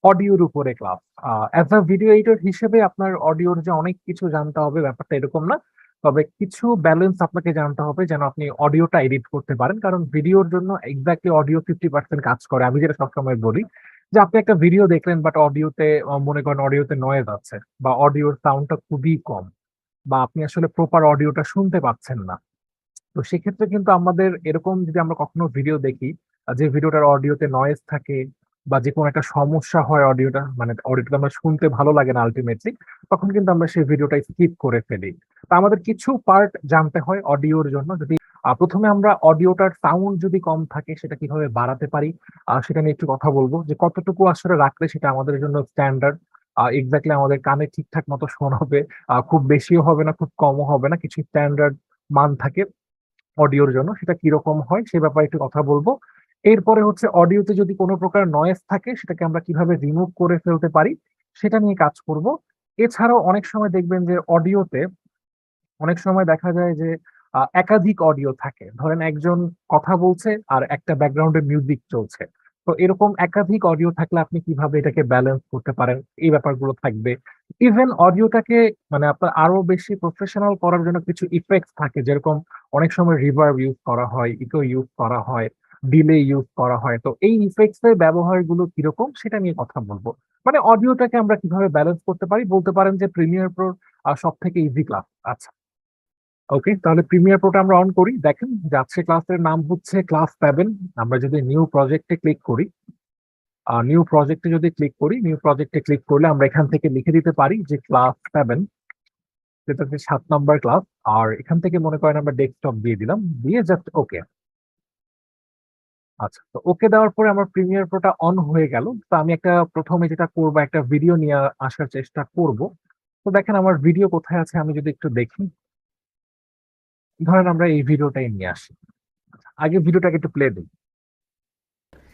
অডিওর উপরে class. As a video editor হিসেবে আপনার অডিওর যে অনেক কিছু জানতে হবে ব্যাপারটা এরকম না। তবে কিছু ব্যালেন্স আপনাকে জানতে হবে যেন আপনি অডিওটা এডিট করতে পারেন, কারণ ভিডিওর জন্য এক্স্যাক্টলি অডিও 50% কাজ করে। আমি যেটা সবসময় বলি যে আপনি একটা ভিডিও দেখলেন বাট অডিওতে মনে করেন অডিওতে নয়েজ আছে বা অডিওর সাউন্ডটা খুবই কম, বা আপনি আসলে প্রপার অডিওটা শুনতে পাচ্ছেন না। তো সেক্ষেত্রে কিন্তু আমাদের এরকম যদি আমরা কখনো ভিডিও দেখি যে ভিডিওটার অডিওতে নয়েজ থাকে বা যে কোনো একটা সমস্যা হয়, অডিওটা মানে অডিওটা আমরা শুনতে ভালো লাগে না আলটিমেটলি, তখন কিন্তু আমরা সেই ভিডিওটা স্কিপ করে ফেলি। তো আমাদের কিছু পার্ট জানতে হয় অডিওর জন্য। যদি প্রথমে আমরা অডিওটার সাউন্ড যদি কম থাকে সেটা কিভাবে বাড়াতে পারি সেটা নিয়ে একটু কথা বলবো, যে কতটুকু আসলে রাখলে সেটা আমাদের জন্য স্ট্যান্ডার্ড, এক্স্যাক্টলি আমাদের কানে ঠিকঠাক মতো শোনাবে। খুব বেশিও হবে না, খুব কমও হবে না, কিছু স্ট্যান্ডার্ড মান থাকে অডিওর জন্য, সেটা কিরকম হয় সে ব্যাপারে একটু কথা বলবো। এরপরে হচ্ছে অডিওতে যদি কোনো প্রকার নয়েজ থাকে সেটাকে আমরা কিভাবে রিমুভ করে ফেলতে পারি সেটা নিয়ে কাজ করব। এছাড়াও অনেক সময় দেখবেন যে অডিওতে অনেক সময় দেখা যায় যে একাধিক অডিও থাকে, ধরেন একজন কথা বলছে আর একটা ব্যাকগ্রাউন্ডে মিউজিক চলছে। তো এরকম একাধিক অডিও থাকলে আপনি কিভাবে এটাকে ব্যালেন্স করতে পারেন এই ব্যাপারগুলো থাকবে। ইভেন অডিওটাকে মানে আপনার আরো বেশি প্রফেশনাল করার জন্য কিছু ইফেক্টস থাকে, যেরকম অনেক সময় রিভার্ব ইউজ করা হয়, ইকো ইউজ করা হয়, ডিলে ইউজ করা হয়। তো এই ইফেক্টস এর ব্যবহারগুলো কিরকম সেটা নিয়ে কথা বলবো। মানে অডিওটাকে আমরা কিভাবে ব্যালেন্স করতে পারি বলতে পারেন যে প্রিমিয়ার প্রো সব থেকে ইজি ক্লাস। আচ্ছা, ওকে, তাহলে প্রিমিয়ার প্রোটা আমরা অন করি। দেখেন যে আজকে ক্লাসের নাম হচ্ছে ক্লাস 7। আমরা যদি নিউ প্রজেক্টে ক্লিক করি, নিউ প্রজেক্টে ক্লিক করলে আমরা এখান থেকে লিখে দিতে পারি যে ক্লাস 7, যেটা হচ্ছে 7 নম্বর ক্লাস। আর এখান থেকে মনে করেন আমরা ডেস্কটপ দিয়ে দিলাম, দিয়ে জাস্ট ওকে। আচ্ছা, তো ওকে দেওয়ার পরে আমার প্রিমিয়ার প্রোটা অন হয়ে গেল। তো আমি একটা প্রথমে যেটা করবো, একটা ভিডিও নিয়ে আসার চেষ্টা করব। তো দেখেন আমার ভিডিও কোথায় আছে আমি যদি একটু দেখি, ধরেন আমরা এই ভিডিওটাই নিয়ে আসি। আগে ভিডিওটাকে একটু প্লে দিই।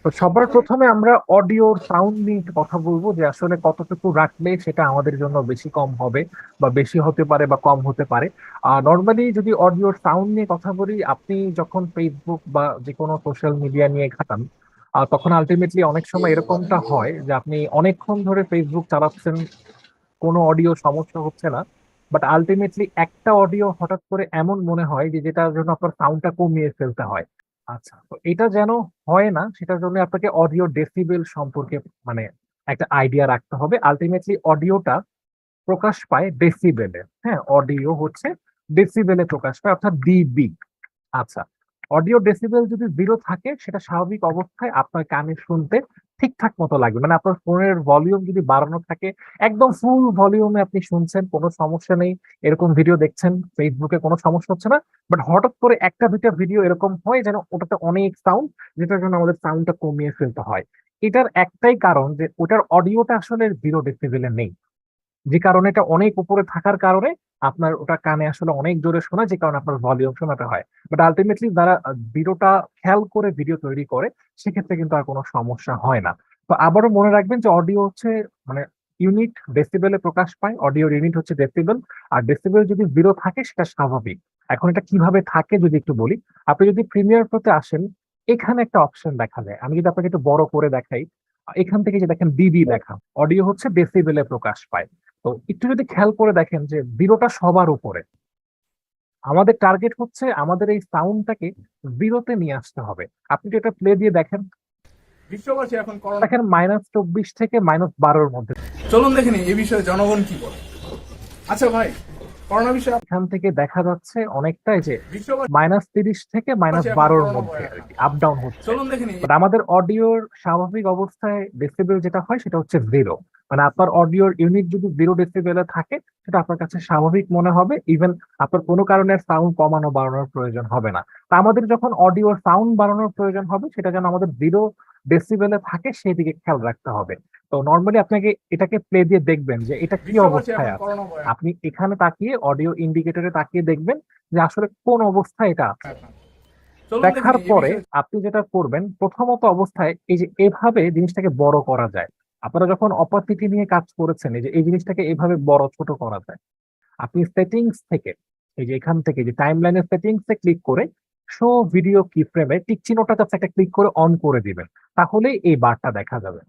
তো সবার প্রথমে আমরা অডিওর সাউন্ড নিয়ে একটু কথা বলবো, যে আসলে কতটুকু রাখলে সেটা আমাদের জন্য বেশি কম হবে বা বেশি হতে পারে বা কম হতে পারে। নর্মালি যদি অডিওর সাউন্ড নিয়ে কথা বলি, আপনি যখন ফেসবুক বা যে কোনো সোশ্যাল মিডিয়া নিয়ে ঘাটান তখন আলটিমেটলি অনেক সময় এরকমটা হয় যে আপনি অনেকক্ষণ ধরে ফেসবুক চালাচ্ছেন, কোনো অডিও সমস্যা হচ্ছে না, বাট আলটিমেটলি একটা অডিও হঠাৎ করে এমন মনে হয় যে যেটার জন্য আপনার সাউন্ডটা কমিয়ে ফেলতে হয়। আচ্ছা, তো এটা যেন হয় না সেটার জন্য আপনাকে অডিও ডেসিবেল সম্পর্কে মানে একটা আইডিয়া রাখতে হবে। আলটিমেটলি অডিওটা প্রকাশ পায় ডেসিবেলে। হ্যাঁ, অডিও হচ্ছে ডেসিবেলে প্রকাশ পায়, অর্থাৎ ডিবি। আচ্ছা, অডিও ডেসিবেল যদি 0 থাকে সেটা স্বাভাবিক অবস্থায় আপনার কানে শুনতে ঠিকঠাক মতো লাগবে। মানে আপনার ফোনের ভলিউম যদি বাড়ানো থাকে, একদম ফুল ভলিউমে আপনি শুনছেন, কোনো সমস্যা নেই, এরকম ভিডিও দেখছেন, ফেসবুকে কোনো সমস্যা হচ্ছে না। বাট হঠাৎ করে একটা দুইটা ভিডিও এরকম হয় যেন ওটাতে অনেক সাউন্ড, যেটার জন্য আমাদের সাউন্ডটা কমিয়ে ফেলতে হয়। এটার একটাই কারণ যে ওটার অডিওটা আসলে 0 ডেসিবেলে নেই, যে কারণে এটা অনেক উপরে থাকার কারণে আপনার ওটা কানে আসলে অনেক জোরে শোনা, যে কারণে আপনার ভলিউম শোনাতে হয়। বাট আলটিমেটলি যারা ভিডিওটা খেয়াল করে ভিডিও তৈরি করে সেক্ষেত্রে কিন্তু আর কোনো সমস্যা হয় না। তো আবারও মনে রাখবেন যে অডিও হচ্ছে মানে ইউনিট ডেসিবেলে প্রকাশ পায়, অডিওর ইউনিট হচ্ছে ডেসিবেল। আর ডেসিবেল যদি 0 থাকে সেটা স্বাভাবিক। এখন এটা কিভাবে থাকে যদি একটু বলি, আপনি যদি প্রিমিয়ার প্রোতে আসেন, এখানে একটা অপশন দেখা যায়, আমি যদি আপনাকে একটু বড় করে দেখাই, এখান থেকে যে দেখেন ডিবি লেখা, অডিও হচ্ছে ডেসিবেলে প্রকাশ পায়। তো একটু যদি খেয়াল করে দেখেন যে 0টা সবার উপরে, আমাদের টার্গেট হচ্ছে আমাদের এই সাউন্ডটাকে 0-তে নিয়ে আসতে হবে। আপনি যদি এটা প্লে দিয়ে দেখেন, বিশ্ববাসী এখন করোনা। দেখেন -24 থেকে -12-র মধ্যে। চলুন দেখে নিই এ বিষয়ে জনগণ কি বলে। আচ্ছা ভাই, করোনা বিষয়ে এখান থেকে দেখা যাচ্ছে অনেকটাই যে বিশ্ববাসী -30 থেকে এখন -12-র করোনা মধ্যে ভয়ে আর আকাশ। কি আপ ডাউন হচ্ছে। চলুন দেখে নিই। বাট আমাদের অডিওর স্বাভাবিক অবস্থায় ডেসিবেল যেটা হয় সেটা হচ্ছে 0। মানে আপনার অডিওর ইউনিট যদি 0 ডেসিবেলে থাকে সেটা আপনার কাছে স্বাভাবিক মনে হবে। ইভেন আপনার কোনো কারণে সাউন্ড কমানো বাড়ানোর প্রয়োজন হবে না। তা আমাদের যখন অডিওর সাউন্ড বাড়ানোর প্রয়োজন হবে সেটা যেন আমাদের 0 ডেসিবেলে থাকে সেই দিকে খেয়াল রাখতে হবে। তো নর্মালি আপনাকে এটাকে প্লে দিয়ে দেখবেন যে এটা কি বিশ্ববাসী অবস্থায় এখন আছে। করোনা ভয়ে আপনি এখানে তাকিয়ে অডিও ইন্ডিকেটরে তাকিয়ে দেখবেন যে আসলে কোন অবস্থায় এটা আছে। আকাশ। চলুন দেখে দেখার নিই এ পরে বিষয়ে। আপনি যেটা করবেন, প্রথমত অবস্থায় এই যে এভাবে জিনিসটাকে বড় করা যায়। আপনারা যখন অপাসিটি নিয়ে কাজ করেছেন, এই যে এই জিনিসটাকে এভাবে বড় ছোট করা যায়। আপনি সেটিংস থেকে এই যে এখান থেকে যে টাইম লাইনের সেটিংস এ ক্লিক করে শো ভিডিও কি ফ্রেমে টিক চিহ্নটা কাছে একটা ক্লিক করে অন করে দিবেন, তাহলেই এই বারটা দেখা যাবে।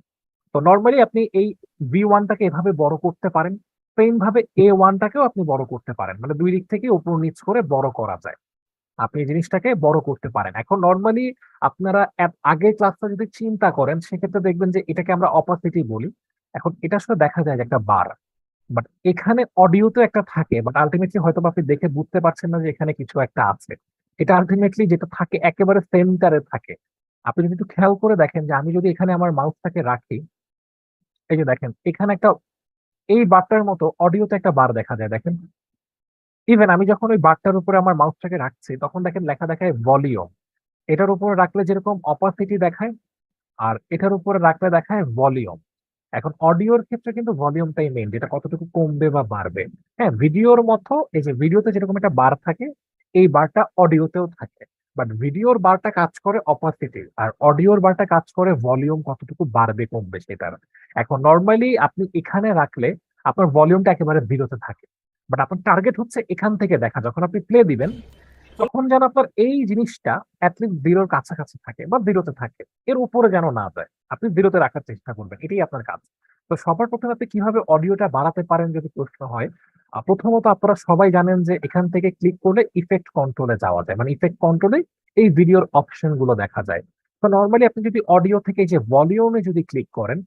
তো নর্মালি আপনি এই V1টাকে এভাবে বড় করতে পারেন, সেম ভাবে A1টাকেও আপনি বড় করতে পারেন, মানে দুই দিক থেকে উপর নিচ করে বড় করা যায়। আপনি এই জিনিসটাকে বড় করতে পারেন। এখন নরমালি আপনারা আগের ক্লাসটা যদি চিন্তা করেন সেক্ষেত্রে দেখবেন যে এটাকে আমরা অপাসিটি বলি। এখন এটা আসলে দেখা যায় যে একটা বার, বাট এখানে অডিওতে একটা থাকে, বাট আলটিমেটলি হয়তো বা আপনি দেখে বুঝতে পারছেন না যে এখানে কিছু একটা আছে। এটা আলটিমেটলি যেটা থাকে একেবারে সেন্টারে থাকে। আপনি যদি একটু খেয়াল করে দেখেন যে আমি যদি এখানে আমার মাউসটাকে রাখি, এই যে দেখেন এখানে একটা এই বারটার মতো অডিওতে একটা বার দেখা যায় দেখেন। ইভেন আমি যখন ওই বারটার উপরে আমার মাউসটাকে রাখছি তখন দেখেন লেখা দেখায় ভলিউম। এটার উপরে রাখলে যেরকম অপাসিটি দেখায়, আর এটার উপরে রাখলে দেখায় ভলিউম। এখন অডিওর ক্ষেত্রে কিন্তু ভলিউমটাই মেইন, যেটা কতটুকু কমবে বা বাড়বে। হ্যাঁ, ভিডিওর মতো এই যে ভিডিওতে যেরকম একটা বার থাকে, এই বারটা অডিওতেও থাকে। বাট ভিডিওর বারটা কাজ করে অপাসিটি, আর অডিওর বারটা কাজ করে ভলিউম কতটুকু বাড়বে কমবে সেটার। এখন নর্মালি আপনি এখানে রাখলে আপনার ভলিউমটা একেবারে জিরোতে থাকে, বাট আপনার টার্গেট হচ্ছে এখান থেকে দেখা, যখন আপনি প্লে দিবেন তখন যেন আপনার এই জিনিসটা অ্যাটলিস্ট জিরোর কাছাকাছি থাকে বা জিরোতে থাকে, এর উপরে যেন না যায়। আপনি জিরোতে রাখার চেষ্টা করবেন, এটাই আপনার কাজ। তো সবার প্রথমে আপনি কিভাবে অডিওটা বাড়াতে পারেন যদি প্রশ্ন হয়, প্রথমত আপনারা সবাই জানেন যে এখান থেকে ক্লিক করলে ইফেক্ট কন্ট্রোলে যাওয়া যায়, মানে ইফেক্ট কন্ট্রোলে এই ভিডিওর অপশন গুলো দেখা যায়। তো নর্মালি আপনি যদি অডিও থেকে যে ভলিউমে যদি ক্লিক করেন,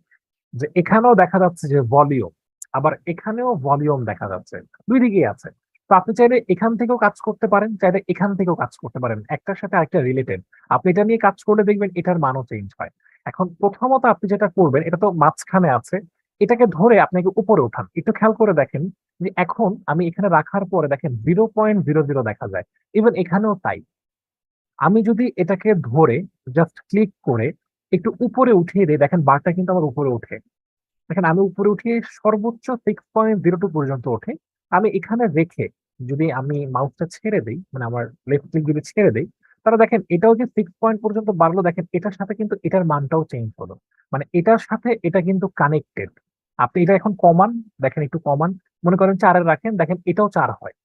যে এখানেও দেখা যাচ্ছে যে ভলিউম, আবার এখানেও ভলিউম দেখা যাচ্ছে, দুই দিকেই আছে। তো আপনি চাইলে এখান থেকেও কাজ করতে পারেন, চাইলে এখান থেকেও কাজ করতে পারেন, একটার সাথে আরেকটা রিলেটেড। আপনি এটা নিয়ে কাজ করলে দেখবেন এটার মানও চেঞ্জ হয়। এখন প্রথমত আপনি যেটা করবেন, এটা তো মাঝখানে আছে, এটাকে ধরে আপনাকে উপরে উঠান, একটু খেয়াল করে দেখেন যে এখন আমি এখানে রাখার পরে দেখেন 0.00 দেখা যায়। ইভেন এখানেও তাই। আমি যদি এটাকে ধরে জাস্ট ক্লিক করে একটু উপরে উঠিয়ে দিই, দেখেন বারটা কিন্তু আমার উপরে উঠে। দেখেন আমি উপরে উঠিয়ে সর্বোচ্চ 6.02 পর্যন্ত ওঠে। আমি এখানে রেখে যদি আমি মাউসটা ছেড়ে দিই, মানে আমার লেফট ক্লিক যদি ছেড়ে দিই, তাহলে দেখেন এটাও যে 6 পয়েন্ট পর্যন্ত বাড়লো, দেখেন এটার সাথে কিন্তু এটার মানটাও চেঞ্জ হলো। মানে এটার সাথে এটা কিন্তু কানেক্টেড। আপনি এটা এখন কমান, দেখেন একটু কমান, মনে করেন 4 রাখেন, দেখেন এটাও 4 হয়।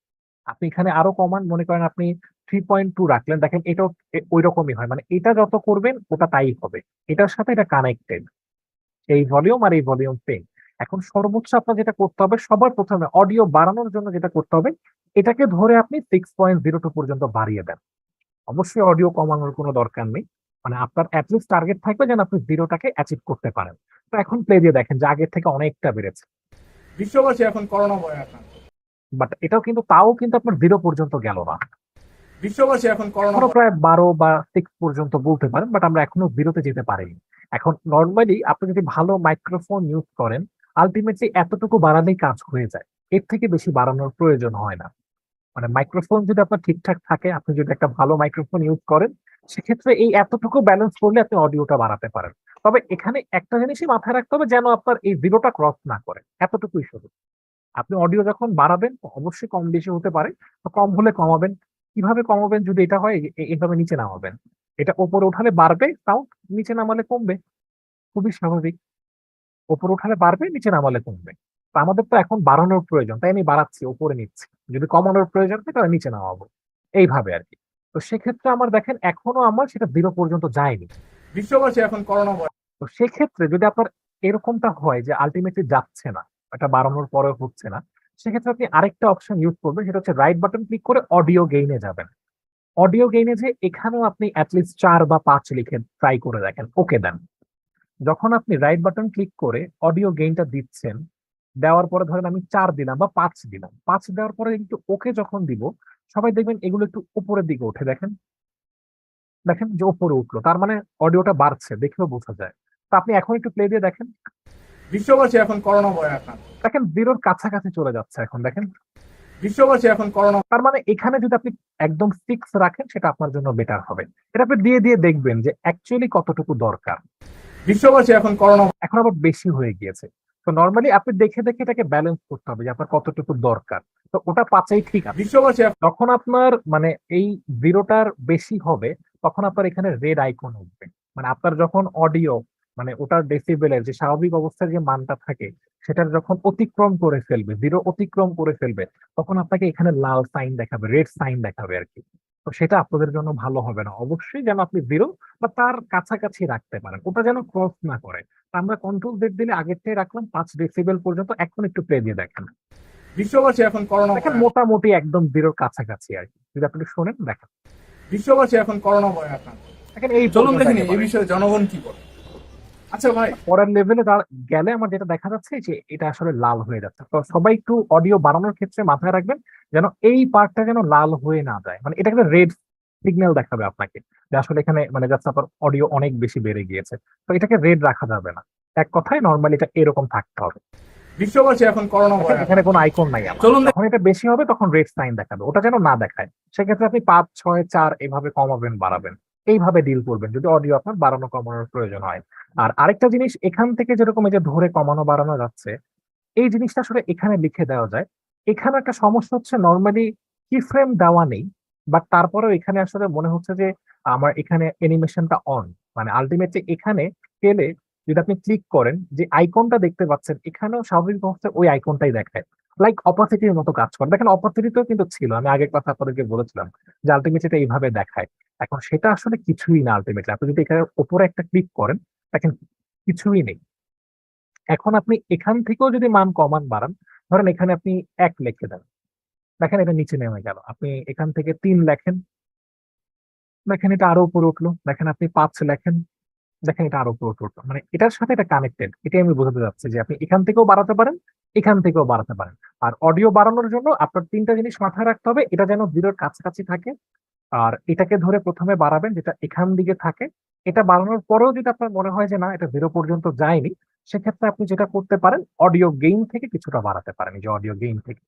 আপনি এখানে আরো কমান, মনে করেন আপনি 3.2 রাখলেন, দেখেন এটাও ওই রকমই হয়। মানে এটা যত করবেন ওটা তাই হবে, এটার সাথে এটা কানেক্টেড। এই ভলিউম আর এই ভলিউম সেম। এখন সর্বোচ্চ আপনার যেটা করতে হবে, সবার প্রথমে অডিও বাড়ানোর জন্য যেটা করতে হবে, এটাকে ধরে আপনি 6.02 পর্যন্ত বাড়িয়ে দেন। অবশ্যই অডিও কমানোর কোনো দরকার নেই, মানে আপনার অ্যাটলিস্ট টার্গেট থাকবে যেন আপনি জিরোটাকে অ্যাচিভ করতে পারেন। তো এখন প্লে দিয়ে দেখেন যে আগের থেকে অনেকটা বেড়েছে। বিশ্ববাসী এখন করোনা ভয়ে আক্রান্ত। বাট এটাও কিন্তু তাও কিন্তু আপনার জিরো পর্যন্ত গেল না, বিশ্ববাসী এখন করোনা এখনো ভয়ে। প্রায় 12 বা 6 পর্যন্ত বলতে পারেন, বাট আমরা এখনো জিরোতে যেতে পারিনি। এখন নর্মালি আপনি যদি ভালো মাইক্রোফোন ইউজ করেন, আলটিমেটলি এতটুকু বাড়ালেই কাজ হয়ে যায়, এর থেকে বেশি বাড়ানোর প্রয়োজন হয় না। মানে মাইক্রোফোন যদি আপনার ঠিকঠাক থাকে, আপনি যদি একটা ভালো মাইক্রোফোন ইউজ করেন, সেক্ষেত্রে এই এতটুকু ব্যালেন্স করলে আপনি অডিওটা বাড়াতে পারেন। তবে এখানে একটা জিনিসই মাথায় রাখতে হবে, যেন আপনার এই জিরোটা ক্রস না করে, এতটুকুই শুধু। আপনি অডিও যখন বাড়াবেন অবশ্যই কম বেশি হতে পারে, তো কম হলে কমাবেন। কিভাবে কমাবেন যদি এটা হয়, এইভাবে নিচে নামাবেন, এটা উপরে উঠালে বাড়বে সাউন্ড, নিচে নামালে কমবে, খুবই স্বাভাবিক। উপরে উঠালে বাড়বে, নিচে নামালে কমবে। তো আমাদের তো এখন বাড়ানোর প্রয়োজন, তাই আমি বাড়াচ্ছি, উপরে নিচ্ছি। যদি কমানোর প্রয়োজন হয় তাহলে নিচে নামাবো, এইভাবে আর কি। তো সেক্ষেত্রে আমার দেখেন এখনো আমার সেটা জিরো পর্যন্ত যায়নি। বিশ্ববাসী এখন করোনা ভয়ে। তো সেক্ষেত্রে যদি আপনার এরকমটা হয় যে আলটিমেটলি যাচ্ছে না, এটা বাড়ানোর পরেও হচ্ছে না, সেক্ষেত্রে আপনি আরেকটা অপশন ইউজ করবেন, সেটা হচ্ছে রাইট বাটন ক্লিক করে অডিও গেইনে যাবেন। অডিও গেইনে যে এখানেও আপনি অ্যাটলিস্ট 4 বা 5 লিখে ট্রাই করে দেখেন, ওকে দেন। যখন আপনি রাইট বাটন ক্লিক করে অডিও গেইনটা দিচ্ছেন, দেওয়ার পরে ধরেন আমি 4 দিলাম বা 5 দিলাম, 5 দেওয়ার পরে একটু ওকে যখন দিব, সবাই দেখবেন এগুলো একটু উপরের দিকে উঠে, দেখেন দেখেন যে উপরে উঠলো, তার মানে অডিওটা বাড়ছে, দেখেও বোঝা যায়। তো আপনি এখন একটু প্লে দিয়ে দেখেন, বিশ্ববাসী এখন করোনা ভয়ে আক্রান্ত। দেখেন জিরোর কাছাকাছি চলে যাচ্ছে এখন, দেখেন। বিশ্ববাসী এখন করোনা। তার মানে এখানে যদি আপনি একদম ফিক্স রাখেন সেটা আপনার জন্য বেটার হবে। এটা আপনি দিয়ে দিয়ে দেখবেন যে অ্যাকচুয়ালি কতটুকু দরকার। বিশ্ববাসী এখন করোনা। এখন আবার বেশি হয়ে গিয়েছে। তো নর্মালি আপনি দেখে দেখে এটাকে ব্যালেন্স করতে হবে যে আপনার কতটুকু দরকার। তো ওটা 5-এই ঠিক আছে। বিশ্ববাসী যখন আপনার মানে এই জিরোটার বেশি হবে, তখন আপনার এখানে রেড আইকন উঠবে। মানে আপনার যখন অডিও, মানে ওটার ডেসিবেলের যে স্বাভাবিক অবস্থার যে মানটা থাকে, সেটার যখন অতিক্রম করে ফেলবে, জিরো অতিক্রম করে ফেলবে, তখন আপনাকে এখানে লাল সাইন দেখাবে, রেড সাইন দেখাবে আর কি। তো সেটা আপনাদের জন্য ভালো হবে না। অবশ্যই যেন আপনি 0 বা তার কাছাকাছি রাখতে পারেন। ওটা যেন ক্রস না করে। তো আমরা কন্ট্রোল জেড দিলে আগের থেকে রাখলাম 5 ডেসিবেল পর্যন্ত। এখন একটু প্লে দিয়ে দেখেন। বিশ্ববাসী এখন করোনা দেখেন ভয়ে মোটামুটি একদম 0 র কাছাকাছি আরকি। যদি আপনি একটু শোনেন দেখেন। বিশ্ববাসী এখন করোনা ভয়ে আক্রান্ত। দেখেন এই চলুন পর্যন্ত দেখিনি এই একেবারে। বিষয়ে জনগণ কি বলে। আচ্ছা ভাই, পরের লেভেলে গেলে আমার যেটা দেখা যাচ্ছে যে এটা আসলে লাল হয়ে যাচ্ছে। তো সবাই একটু অডিও বাড়ানোর ক্ষেত্রে মাথায় রাখবেন যেন এই পার্টটা যেন লাল হয়ে না যায়। মানে এটা কিন্তু রেড সিগন্যাল দেখাবে আপনাকে যে আসলে এখানে মানে জাস্ট আপনার অডিও অনেক বেশি বেড়ে গিয়েছে। তো এটাকে রেড রাখা যাবে না। এক কথায় নর্মালি এটা এরকম থাকতে হবে। বিশ্ববাসী এখন করোনা দেখেন ভয়ে এখানে আক্রান্ত। কোনো আইকন নাই আমার। চলুন যখন এটা বেশি হবে তখন রেড সাইন দেখাবে। ওটা যেন না দেখায়। সেক্ষেত্রে আপনি 5, 6, 4 এভাবে কমাবেন, বাড়াবেন। এইভাবে ডিল করবেন যদি অডিও আপনার বাড়ানো কমানোর প্রয়োজন হয়। আর আরেকটা জিনিস এখান থেকে যেরকম এই যে ধরে কমানো বাড়ানো যাচ্ছে, এই জিনিসটা আসলে এখানে লিখে দেওয়া যায়। এখানে একটা সমস্যা হচ্ছে নরমালি কি ফ্রেম দেওয়া নেই। বাট তারপরেও এখানে আসলে মনে হচ্ছে যে আমার এখানে অ্যানিমেশনটা অন। মানে আল্টিমেটলি এখানে স্কেলে যদি আপনি ক্লিক করেন যে আইকনটা দেখতে পাচ্ছেন এখানেও স্বাভাবিক অবস্থায় ওই আইকনটাই দেখায়। লাইক অপাসিটির মতো কাজ করে। দেখেন অপাসিটিতেও কিন্তু ছিল। আমি আগের কথা আপনাদেরকে বলেছিলাম যে আল্টিমেটলি এটা এইভাবে দেখায়। এখন সেটা আসলে কিছুই না আল্টিমেটলি। আপনি যদি এখানে উপরে একটা ক্লিক করেন দেখেন কিছুই নেই। এখন আপনি এখান থেকেও যদি মান কমান বাড়ান, ধরেন এখানে আপনি 1 লিখে দেন। দেখেন এটা নিচে নেমে গেল। আপনি এখান থেকে 3 লেখেন, দেখেন এটা আরো উপরে উঠলো। দেখেন আপনি 5 লেখেন, দেখেন এটা আরো উপরে উঠলো। মানে এটার সাথে এটা কানেক্টেড। এটাই আমি বোঝাতে চাচ্ছি যে আপনি এখান থেকেও বাড়াতে পারেন, এখান থেকেও বাড়াতে পারেন। আর অডিও বাড়ানোর জন্য আপনার 3টা জিনিস মাথায় রাখতে হবে। এটা যেন 0 এর কাছাকাছি থাকে। আর এটাকে ধরে ১ম এ বাড়াবেন যেটা এখান দিকে থাকে। এটা বাড়ানোর পরেও যদি আপনার মনে হয় যে না এটা 0 পর্যন্ত যায়নি, সেক্ষেত্রে আপনি যেটা করতে পারেন অডিও গেইন থেকে কিছুটা বাড়াতে পারেন। এই যে অডিও গেইন থেকে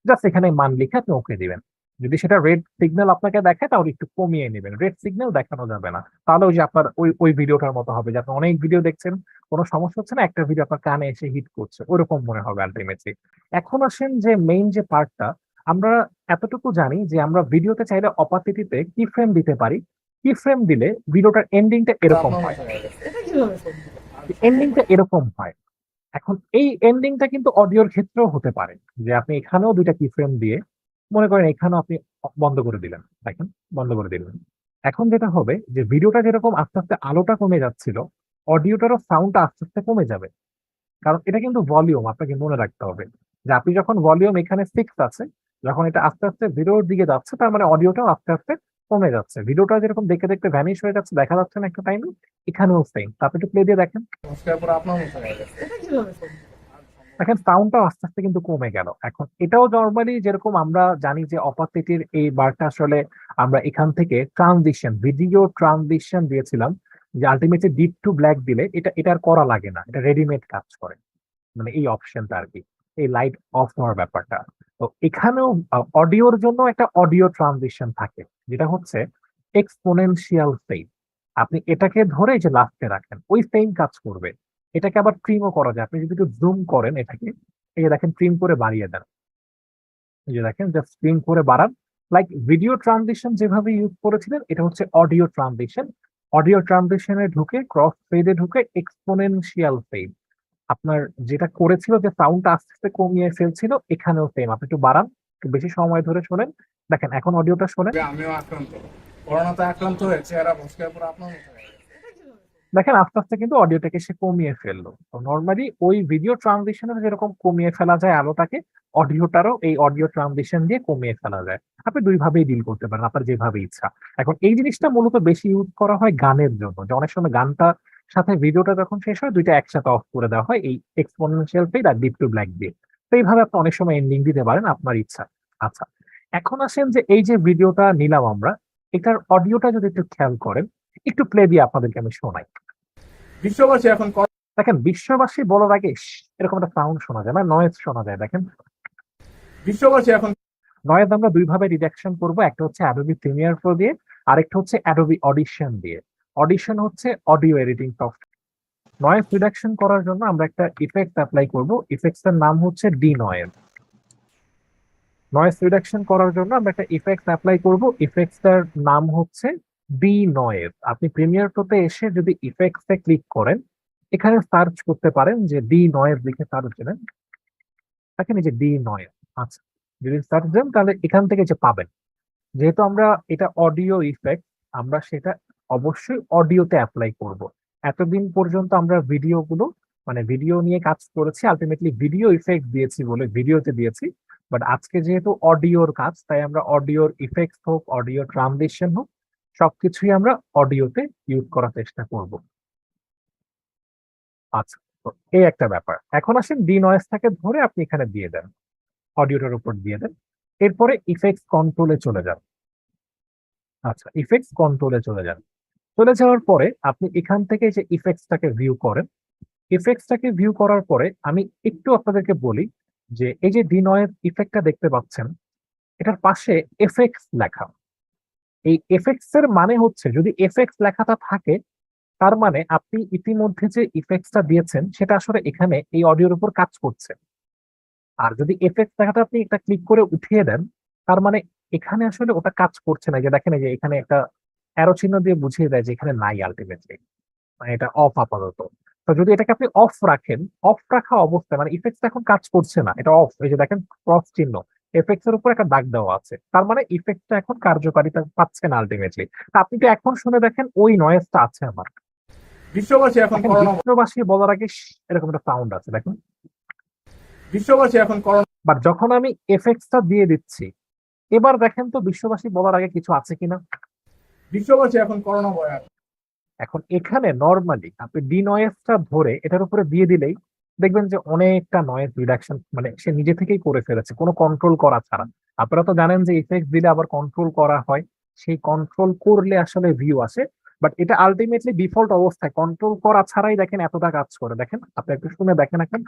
জাস্ট এখানে মান লিখে আপনি ওকে দিবেন। যদি সেটা রেড সিগন্যাল আপনাকে দেখায় তাহলে একটু কমিয়ে নেবেন। রেড সিগন্যাল দেখানো যাবে না। তাহলে ওই যে আপনার ওই ভিডিওটার মতো হবে যে আপনি অনেক ভিডিও দেখছেন, কোনো সমস্যা হচ্ছে না, একটা ভিডিও আপনার কানে এসে হিট করছে। ওরকম মনে হবে আল্টিমেটলি। এখন আসেন যে মেইন যে পার্টটা, আমরা এতটুকু জানি যে আমরা ভিডিওতে চাইলে অপাসিটিতে কি ফ্রেম দিতে পারি। কি ফ্রেম দিলে ভিডিওটার এন্ডিংটা এরকম আপনার হয়। মতো হয়ে গেছে। এন্ডিংটা এরকম হয়। এখন এই এন্ডিংটা কিন্তু অডিওর ক্ষেত্রেও হতে পারে যে আপনি এখানেও 2টা কি ফ্রেম দিয়ে মনে করেন এখানেও আপনি বন্ধ করে দিলেন। দেখেন বন্ধ করে দিলেন। এখন যেটা হবে যে ভিডিওটা যেরকম আস্তে আস্তে আলোটা কমে যাচ্ছিল, অডিওটারও সাউন্ডটা আস্তে আস্তে কমে যাবে। কারণ এটা কিন্তু ভলিউম আপনাকে মনে রাখতে হবে যে আপনি যখন ভলিউম এখানে 6 আছে, যখন এটা আস্তে আস্তে 0 এর দিকে যাচ্ছে তার মানে অডিওটাও আস্তে আস্তে কমে যাচ্ছে। ভিডিওটা যেরকম দেখতে দেখতে ভ্যানিশ হয়ে যাচ্ছে দেখা যাচ্ছে না একটা টাইমে, এখানেও সেম। আপনি একটু প্লে দিয়ে দেখেন। নমস্কার পুরো আপনার মতো হয়ে গেছে। দেখেন সাউন্ডটাও আস্তে আস্তে কিন্তু কমে গেল। এখন এটাও নরমালি যেরকম আমরা জানি যে অপাসিটির এই বারটা আসলে আমরা এখান থেকে ট্রানজিশন ভিডিও ট্রানজিশন দিয়েছিলাম যে আলটিমেটলি ডিপ টু ব্ল্যাক দিলে এটা আর করা লাগে না। এটা রেডিমেড কাজ করে। মানে এই অপশনটা আরকি। এই লাইট অফ হওয়ার ব্যাপারটা। তো এখানেও অডিওর জন্য একটা অডিও ট্রানজিশন থাকে। যেটা হচ্ছে এক্সপোনেনশিয়াল ফেজ। আপনি এটাকে ধরে এই যে লাস্টে রাখেন, ওই সেম কাজ করবে। এটাকে আবার ট্রিমও করা যায়। আপনি যদি একটু জুম করেন এটাকে, এই যে দেখেন ট্রিম করে বাড়িয়ে দেন। এই যে দেখেন জাস্ট ট্রিম করে বাড়ান। লাইক ভিডিও ট্রানজিশন যেভাবে ইউজ করেছিলেন এটা হচ্ছে অডিও ট্রানজিশন। অডিও ট্রানজিশনে ঢুকে ক্রস ফেডে ঢুকে এক্সপোনেনশিয়াল ফেজ। আপনার যেটা করেছিল যে সাউন্ডটা আস্তে আস্তে কমিয়ে ফেলছিল, এখানেও সেম। আপনি একটু বাড়ান, একটু বেশি সময় ধরে শোনেন। দেখেন এখন অডিওটা শোনেন। যে আমিও আক্রান্ত, করোনাতে আক্রান্ত হয়ে চেহারা নমস্কার পুরো আপনার মতো হয়ে গেছে। দেখেন আস্তে আস্তে কিন্তু অডিওটাকে সে কমিয়ে ফেললো। তো নর্মালি ওই ভিডিও ট্রানজিশনের যেরকম কমিয়ে ফেলা যায় আলোটাকে, অডিওটারও এই অডিও ট্রানজিশন দিয়ে কমিয়ে ফেলা যায়। আপনি 2 ভাবেই ডিল করতে পারেন, আপনার যেভাবে ইচ্ছা। এখন এই জিনিসটা মূলত বেশি ইউজ করা হয় গানের জন্য, যে অনেক সময় গানটা সাথে ভিডিওটা যখন শেষ হয় 2টা একসাথে অফ করে দেওয়া হয় এই এক্সপোনেনশিয়াল ফেড আর ডিপ টু ব্ল্যাক দিয়ে। তো এইভাবে আপনি অনেক সময় এন্ডিং দিতে পারেন আপনার ইচ্ছা। আচ্ছা, এখন আসেন যে এই যে ভিডিওটা নিলাম আমরা, এটার অডিওটা যদি একটু খেয়াল করেন, একটু প্লে দিয়ে আপনাদেরকে আমি শোনাই। বিশ্ববাসী এখন দেখেন বিশ্ববাসী বলার আগে এরকম একটা সাউন্ড শোনা যায়, মানে নয়েজ শোনা যায়। দেখেন বিশ্ববাসী এখন নয়েজ আমরা 2 ভাবে রিডাকশন করব। একটা হচ্ছে অ্যাডোবি প্রিমিয়ার প্রো দিয়ে, আরেকটা হচ্ছে অ্যাডোবি অডিশন দিয়ে। অডিশন হচ্ছে audio editing software. Noise reduction করার জন্য আমরা একটা ইফেক্ট অ্যাপ্লাই করব। ইফেক্টস এর নাম হচ্ছে ডি নয়েজ। নয়েজ রিডাকশন করার জন্য আমরা একটা ইফেক্টস অ্যাপ্লাই করব। ইফেক্টস এর নাম হচ্ছে ডি নয়েজ। আপনি প্রিমিয়ার প্রোতে এসে যদি ইফেক্টস এ ক্লিক করেন, এখানে সার্চ করতে পারেন যে ডি নয়েজ লিখে সার্চ দেবেন। দেখেন এই যে ডি নয়েজ। আচ্ছা, যদি সার্চ দেন তাহলে এখান থেকে যে পাবেন যেহেতু আমরা এটা অডিও ইফেক্ট, আমরা সেটা অবশ্যই অডিওতে অ্যাপ্লাই করব। এতদিন পর্যন্ত আমরা ভিডিওগুলো মানে ভিডিও নিয়ে কাজ করেছি, আলটিমেটলি ভিডিও ইফেক্ট দিয়েছি বলে ভিডিওতে দিয়েছি। বাট আজকে যেহেতু অডিওর কাজ, তাই আমরা অডিওর ইফেক্ট হোক, অডিও ট্রানজিশন হোক, সবকিছুই আমরা অডিওতে ইউজ করার চেষ্টা করব। আচ্ছা, তো এই একটা ব্যাপার। এখন আসেন ডি নয়েজটাকে ধরে আপনি এখানে দিয়ে দেন, অডিওটার উপর দিয়ে দেন। এরপরে ইফেক্টস কন্ট্রোলে চলে যান। আচ্ছা, ইফেক্টস কন্ট্রোলে চলে যান। চলে যাওয়ার পরে আপনি এখান থেকে যে ইফেক্টসটাকে ভিউ করেন, ইফেক্টসটাকে ভিউ করার পরে আমি একটু আপনাদেরকে বলি যে এই যে ডি নয়েজ ইফেক্টটা দেখতে পাচ্ছেন, এটার পাশে এফেক্টস লেখা। এই এফেক্টস এর মানে হচ্ছে, যদি এফেক্টস লেখাটা থাকে, তার মানে আপনি ইতিমধ্যে যে ইফেক্টসটা দিয়েছেন সেটা আসলে এখানে এই অডিওর উপর কাজ করছে। আর যদি এফেক্টস লেখাটা আপনি একটা ক্লিক করে উঠিয়ে দেন, তার মানে এখানে আসলে ওটা কাজ করছে না। এই যে দেখেন, এই যে এখানে একটা অ্যারো চিহ্ন দিয়ে বুঝিয়ে দেয় যে এখানে নাই আলটিমেটলি, মানে এটা অফ আপাতত। তো যদি এটাকে আপনি অফ রাখেন, অফ রাখা অবস্থায় মানে ইফেক্টস এখন কাজ করছে না, এটা অফ। এই যে দেখেন ক্রস চিহ্ন, এফেক্টস এর উপর একটা দাগ দেওয়া আছে, তার মানে ইফেক্টটা এখন কার্যকারিতা পাচ্ছে না আলটিমেটলি। তা আপনি তো এখন শুনে দেখেন ওই নয়েজটা আছে আমার। বিশ্ববাসী এখন দেখেন করোনা বিশ্ববাসী বলার আগে এরকম একটা সাউন্ড আছে দেখুন। বিশ্ববাসী এখন করোনা বাট যখন আমি এফেক্টসটা দিয়ে দিচ্ছি, এবার দেখেন তো বিশ্ববাসী বলার আগে কিছু আছে কিনা। বিশ্ববাসী এখন করোনা ভয় আছে। এখন এখানে নর্মালি আপনি ডি নয়েজটা ধরে এটার উপরে দিয়ে দিলেই দেখবেন যে অনেকটা নয়েজ রিডাকশন মানে সে নিজে থেকেই করে ফেলেছে, কোনো কন্ট্রোল করা ছাড়া। আপনারা তো জানেন যে ইফেক্ট দিলে আবার কন্ট্রোল করা হয়, সেই কন্ট্রোল করলে আসলে ভিউ আসে। বাট এটা আলটিমেটলি ডিফল্ট অবস্থায় কন্ট্রোল করা ছাড়াই দেখেন এতটা কাজ করে। দেখেন, আপনি একটু শুনে দেখেন এখন।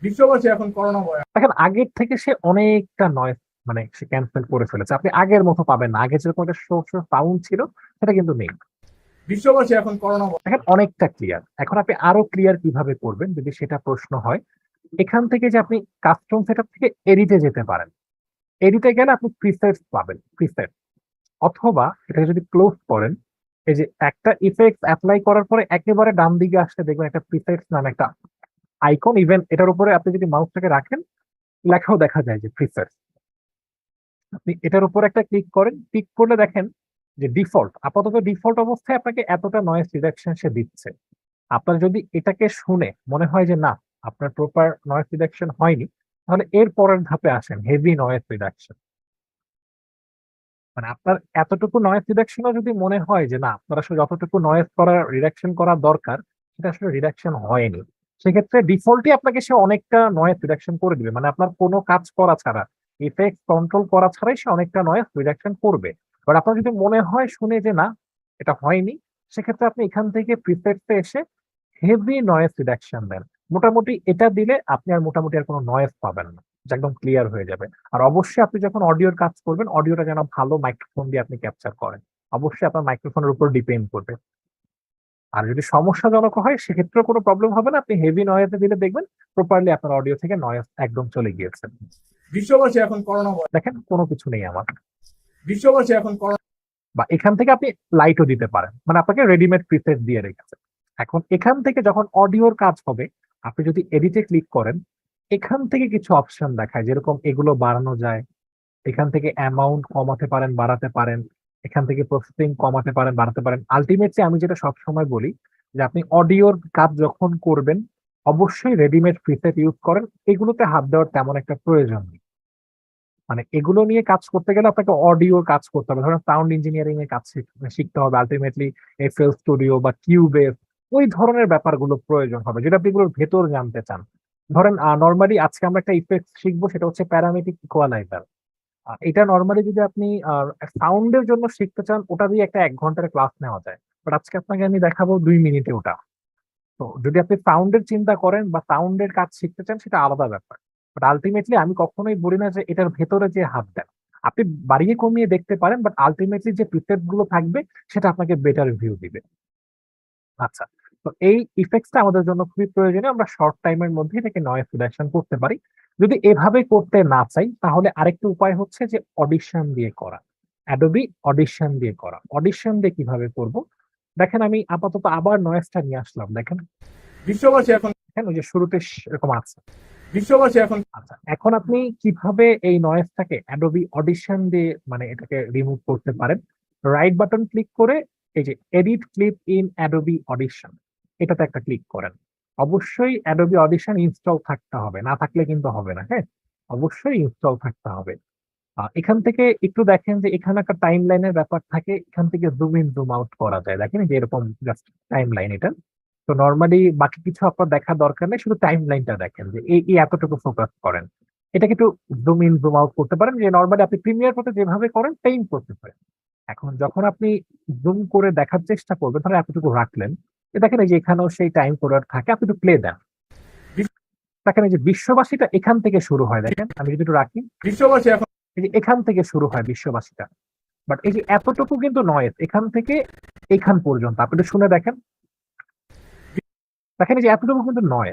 বিশ্ববাসী এখন করোনা ভয় আছে। দেখেন আগের থেকে সে অনেকটা নয়েজ মানে সে ক্যান্সেল করে ফেলেছে। আপনি আগের মতো পাবেন না, আগে যেরকম একটা শো শো সাউন্ড ছিল সেটা কিন্তু নেই। বিশ্ববাসী এখন করোনা ভয় দেখেন অনেকটা ক্লিয়ার। এখন আপনি আরো ক্লিয়ার কিভাবে করবেন যদি সেটা প্রশ্ন হয়, এখান থেকে যে আপনি কাস্টম সেটআপ থেকে এডিটে যেতে পারেন। এডিটে গেলে আপনি প্রিসেটস পাবেন, প্রিসেট। অথবা এটাকে যদি ক্লোজ করেন, এই যে একটা ইফেক্ট অ্যাপ্লাই করার পরে একেবারে ডান দিকে আসলে দেখবেন একটা প্রিসেটস নামে একটা আইকন। ইভেন এটার উপরে আপনি যদি মাউসটাকে রাখেন, লেখাও দেখা যায় যে প্রিসেটস। আপনি এটার উপর একটা ক্লিক করেন, ক্লিক করলে দেখেন যে ডিফল্ট, আপাতত ডিফল্ট অবস্থায় আপনাকে এতটা নয়েজ রিডাকশন সে দিচ্ছে। আপনার যদি এটাকে শুনে মনে হয় যে না, আপনার প্রপার নয়েজ রিডাকশন হয়নি, তাহলে এর পরের ধাপে আসেন হেভি নয়েজ রিডাকশন। মানে আপনার এতটুকু নয়েজ রিডাকশনও যদি মনে হয় যে না, আপনার আসলে যতটুকু নয়েজ করা রিডাকশন করা দরকার সেটা আসলে রিডাকশন হয়নি, সেক্ষেত্রে ডিফল্টই আপনাকে সে অনেকটা নয়েজ রিডাকশন করে দিবে। মানে আপনার কোনো কাজ করা ছাড়া, ইফেক্ট কন্ট্রোল করা ছাড়াই সে অনেকটা নয়েজ রিডাকশন করবে। বাট আপনার যদি মনে হয় শুনে যে না, এটা হয়নি, সেক্ষেত্রে আপনি এখান থেকে প্রিসেটে এসে হেভি নয়েজ রিডাকশন দেন। মোটামুটি এটা দিলে আপনি আর মোটামুটি আর কোনো নয়েজ পাবেন না, যা একদম ক্লিয়ার হয়ে যাবে। আর অবশ্যই আপনি যখন অডিওর কাজ করবেন, অডিওটা যেন ভালো মাইক্রোফোন দিয়ে আপনি ক্যাপচার করেন। অবশ্যই আপনার মাইক্রোফোনের উপর ডিপেন্ড করবে। আর যদি সমস্যাজনক হয় সেক্ষেত্রেও কোনো প্রবলেম হবে না, আপনি হেভি নয়েজে দিলে দেখবেন প্রপারলি আপনার অডিও থেকে নয়েজ একদম চলে গিয়েছে। বিশ্ববাসী এখন করোনা ভয় দেখেন কোনো কিছু নেই আমার। বিশ্ববাসী এখন করোনা বা এখান থেকে আপনি লাইটও দিতে পারেন, মানে আপনাকে রেডিমেড প্রিসেট দিয়ে রেখেছে। এখন এখান থেকে যখন অডিওর কাজ হবে, আপনি যদি এডিটে ক্লিক করেন, এখান থেকে কিছু অপশন দেখায়, যেরকম এগুলো বাড়ানো যায়, এখান থেকে অ্যামাউন্ট কমাতে পারেন, বাড়াতে পারেন, এখান থেকে প্রসেসিং কমাতে পারেন, বাড়াতে পারেন। আলটিমেটলি আমি যেটা সবসময় বলি যে আপনি অডিওর কাজ যখন করবেন, অবশ্যই রেডিমেড প্রিসেট ইউজ করেন। এগুলোতে হাত দেওয়ার তেমন একটা প্রয়োজন নেই। মানে এগুলো নিয়ে কাজ করতে গেলে আপনাকে অডিওর কাজ করতে হবে, ধরেন সাউন্ড ইঞ্জিনিয়ারিং এর কাজ শিখতে হবে আলটিমেটলি, এফএল স্টুডিও বা কিউবেস, ওই ধরনের ব্যাপারগুলো প্রয়োজন হবে যেটা আপনি এগুলোর ভেতর জানতে চান। ধরেন নর্মালি আজকে আমরা একটা ইফেক্ট শিখবো, সেটা হচ্ছে প্যারামেট্রিক ইকুয়ালাইজার। এটা নর্মালি যদি আপনি সাউন্ডের জন্য শিখতে চান, ওটা দিয়ে একটা 1 ঘন্টার ক্লাস নেওয়া যায়। বাট আজকে আপনাকে আমি দেখাবো 2 মিনিটে ওটা। তো যদি আপনি সাউন্ডের চিন্তা করেন বা সাউন্ডের কাজ শিখতে চান, সেটা আলাদা ব্যাপার। বাট আলটিমেটলি আমি কখনোই বলি না যে এটার ভেতরে যে হাত দেন। আপনি বাড়িয়ে কমিয়ে দেখতে পারেন, বাট আলটিমেটলি যে প্রিসেট গুলো থাকবে সেটা আপনাকে বেটার ভিউ দিবে। আচ্ছা, তো এই ইফেক্টসটা আমাদের জন্য খুবই প্রয়োজনীয়। আমরা শর্ট টাইমের মধ্যে এটাকে নয়েজ রিডাকশন করতে পারি। যদি এভাবে করতে না চাই, তাহলে আরেকটা উপায় হচ্ছে যে অডিশন দিয়ে করা, অ্যাডোবি অডিশন দিয়ে করা। অডিশন দিয়ে কিভাবে করব দেখেন, আমি আপাতত আবার নয়েজটা নিয়ে আসলাম। দেখেন, বিশ্ববাসী এখন ওই যে শুরুতে এরকম আছে। বিশ্ববাসী এখন আচ্ছা, এখন আপনি কিভাবে এই নয়েজটাকে অ্যাডোবি অডিশন দিয়ে মানে এটাকে রিমুভ করতে পারেন? রাইট বাটন ক্লিক করে এই যে edit clip in Adobe audition এটাতে একটা ক্লিক করেন। অবশ্যই অ্যাডোবি অডিশন ইনস্টল থাকতে হবে, না থাকলে কিন্তু হবে না। হ্যাঁ, অবশ্যই ইনস্টল থাকতে হবে। এখান থেকে একটু দেখেন যে এখানে একটা টাইম লাইনের ব্যাপার থাকে, এখান থেকে জুম ইন জুম আউট করা যায়। দেখেন এই যে এরকম জাস্ট টাইম লাইন এটা। তো নরমালি বাকি কিছু আপনার দেখার দরকার নেই, শুধু টাইম লাইনটা দেখেন যে এই এতটুকু ফোকাস করেন। এটাকে একটু জুম ইন জুম আউট করতে পারেন, যে নরমালি আপনি প্রিমিয়ার প্রতে যেভাবে করেন সেম করতে পারেন। এখন যখন আপনি জুম করে দেখার চেষ্টা করবেন, ধরেন এতটুকু রাখলেন, দেখেন এই যে এখানেও সেই টাইম কোডার থাকে, আপনি একটু প্লে দেন। দেখেন এই যে বিশ্ববাসীটা এখান থেকে শুরু হয়, দেখেন আমি যদি একটু রাখি, বিশ্ববাসী এখন এই যে এখান থেকে শুরু হয় বিশ্ববাসীটা। বাট এই যে এতটুকু কিন্তু নয়, এখান থেকে এখান পর্যন্ত আপনি একটু শুনে দেখেন, দেখেন এই যে এতটুকু কিন্তু নয়,